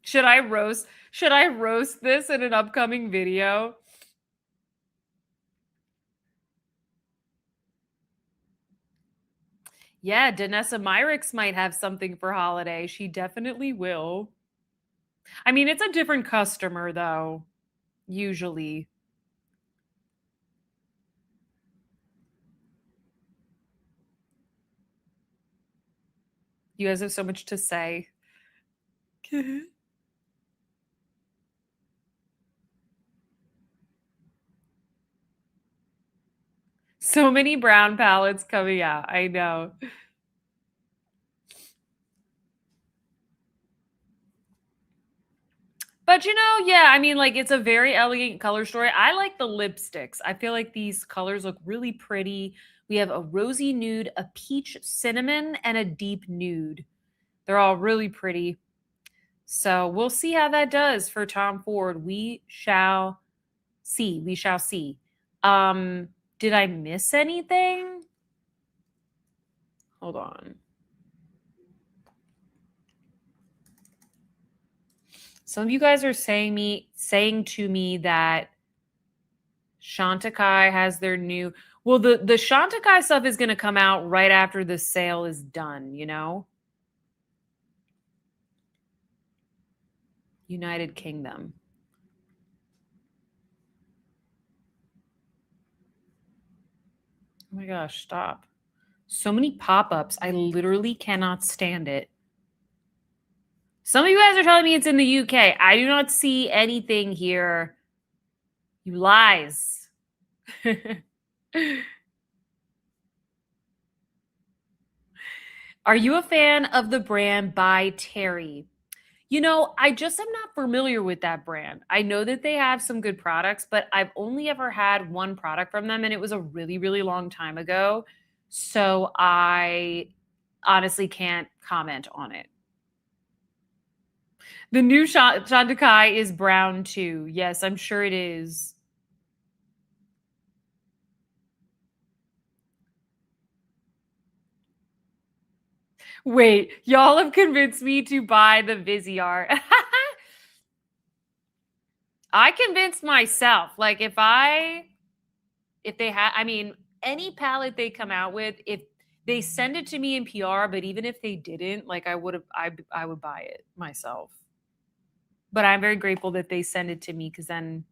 Should I roast this in an upcoming video? Yeah, Danessa Myricks might have something for holiday. She definitely will. I mean, it's a different customer though, usually. You guys have so much to say. So many brown palettes coming out. I know. But yeah, I mean, like, it's a very elegant color story. I like the lipsticks. I feel like these colors look really pretty. We have a rosy nude, a peach cinnamon, and a deep nude. They're all really pretty. So we'll see how that does for Tom Ford. We shall see. We shall see. Did I miss anything? Hold on. Some of you guys are saying to me that Chantecaille has their new. Well, the Chantecaille stuff is going to come out right after the sale is done, United Kingdom. Oh my gosh, stop. So many pop-ups. I literally cannot stand it. Some of you guys are telling me it's in the UK. I do not see anything here. You lies. Are you a fan of the brand by Terry? You know, I just am not familiar with that brand. I know that they have some good products, but I've only ever had one product from them, and it was a really, really long time ago. So I honestly can't comment on it. The new Chantecaille is brown too. Yes, I'm sure it is. Wait, y'all have convinced me to buy the Viziart. I convinced myself. Like if they had, I mean, any palette they come out with, if they send it to me in PR, but even if they didn't, like I would buy it myself. But I'm very grateful that they send it to me because then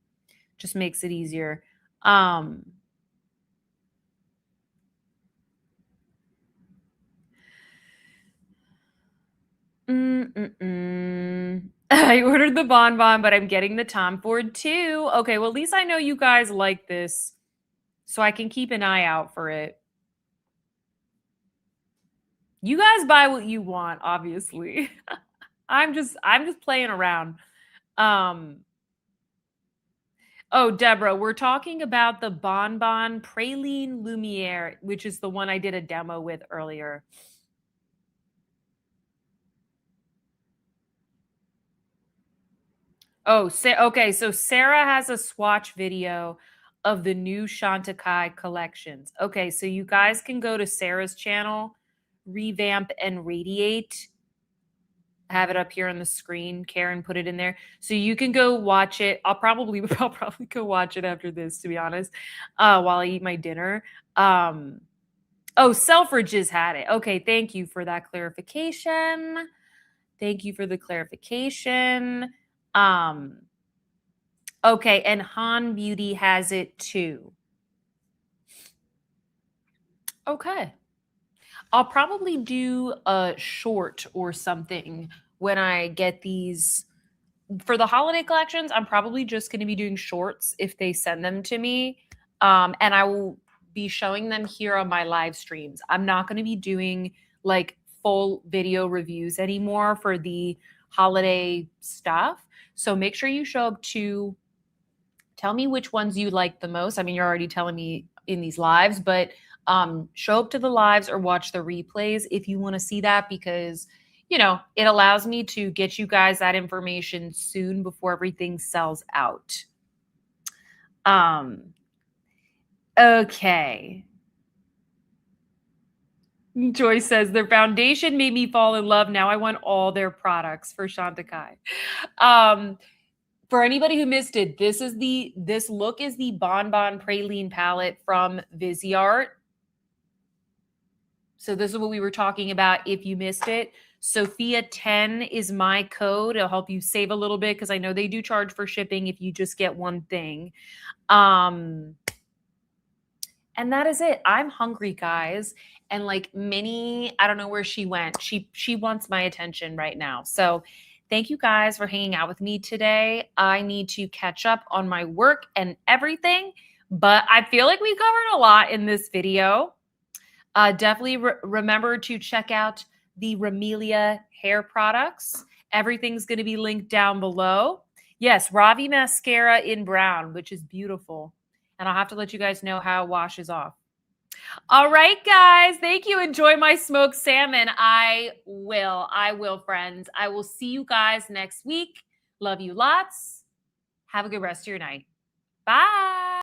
just makes it easier. I ordered the bonbon, but I'm getting the Tom Ford too. Okay, well, at least I know you guys like this, so I can keep an eye out for it. You guys buy what you want, obviously. I'm just playing around. Oh, Deborah, we're talking about the Bonbon Praline Lumiere, which is the one I did a demo with earlier. Oh, okay. So Sarah has a swatch video of the new Chantecaille collections. Okay, so you guys can go to Sarah's channel, Revamp and Radiate. Have it up here on the screen. Karen put it in there, so you can go watch it. I'll probably go watch it after this, to be honest, while I eat my dinner. Oh, Selfridges had it. Okay, thank you for that clarification. Thank you for the clarification. Okay, and Han Beauty has it too. Okay. I'll probably do a short or something when I get these for the holiday collections. I'm probably just going to be doing shorts if they send them to me. And I will be showing them here on my live streams. I'm not going to be doing like full video reviews anymore for the holiday stuff. So make sure you show up to tell me which ones you like the most. I mean, you're already telling me in these lives, but show up to the lives or watch the replays if you want to see that, because it allows me to get you guys that information soon before everything sells out. Okay. Joy says their foundation made me fall in love. Now I want all their products for Chantecaille. For anybody who missed it, this look is the Bonbon Praline palette from Viziart. So this is what we were talking about if you missed it. Sofia 10 is my code. It'll help you save a little bit because I know they do charge for shipping if you just get one thing. And that is it. I'm hungry, guys. And like Minnie, I don't know where she went. She wants my attention right now. So thank you guys for hanging out with me today. I need to catch up on my work and everything, but I feel like we covered a lot in this video. Definitely remember to check out the Ramelia hair products. Everything's going to be linked down below. Yes, Ravi mascara in brown, which is beautiful. And I'll have to let you guys know how it washes off. All right, guys. Thank you. Enjoy my smoked salmon. I will, friends. I will see you guys next week. Love you lots. Have a good rest of your night. Bye.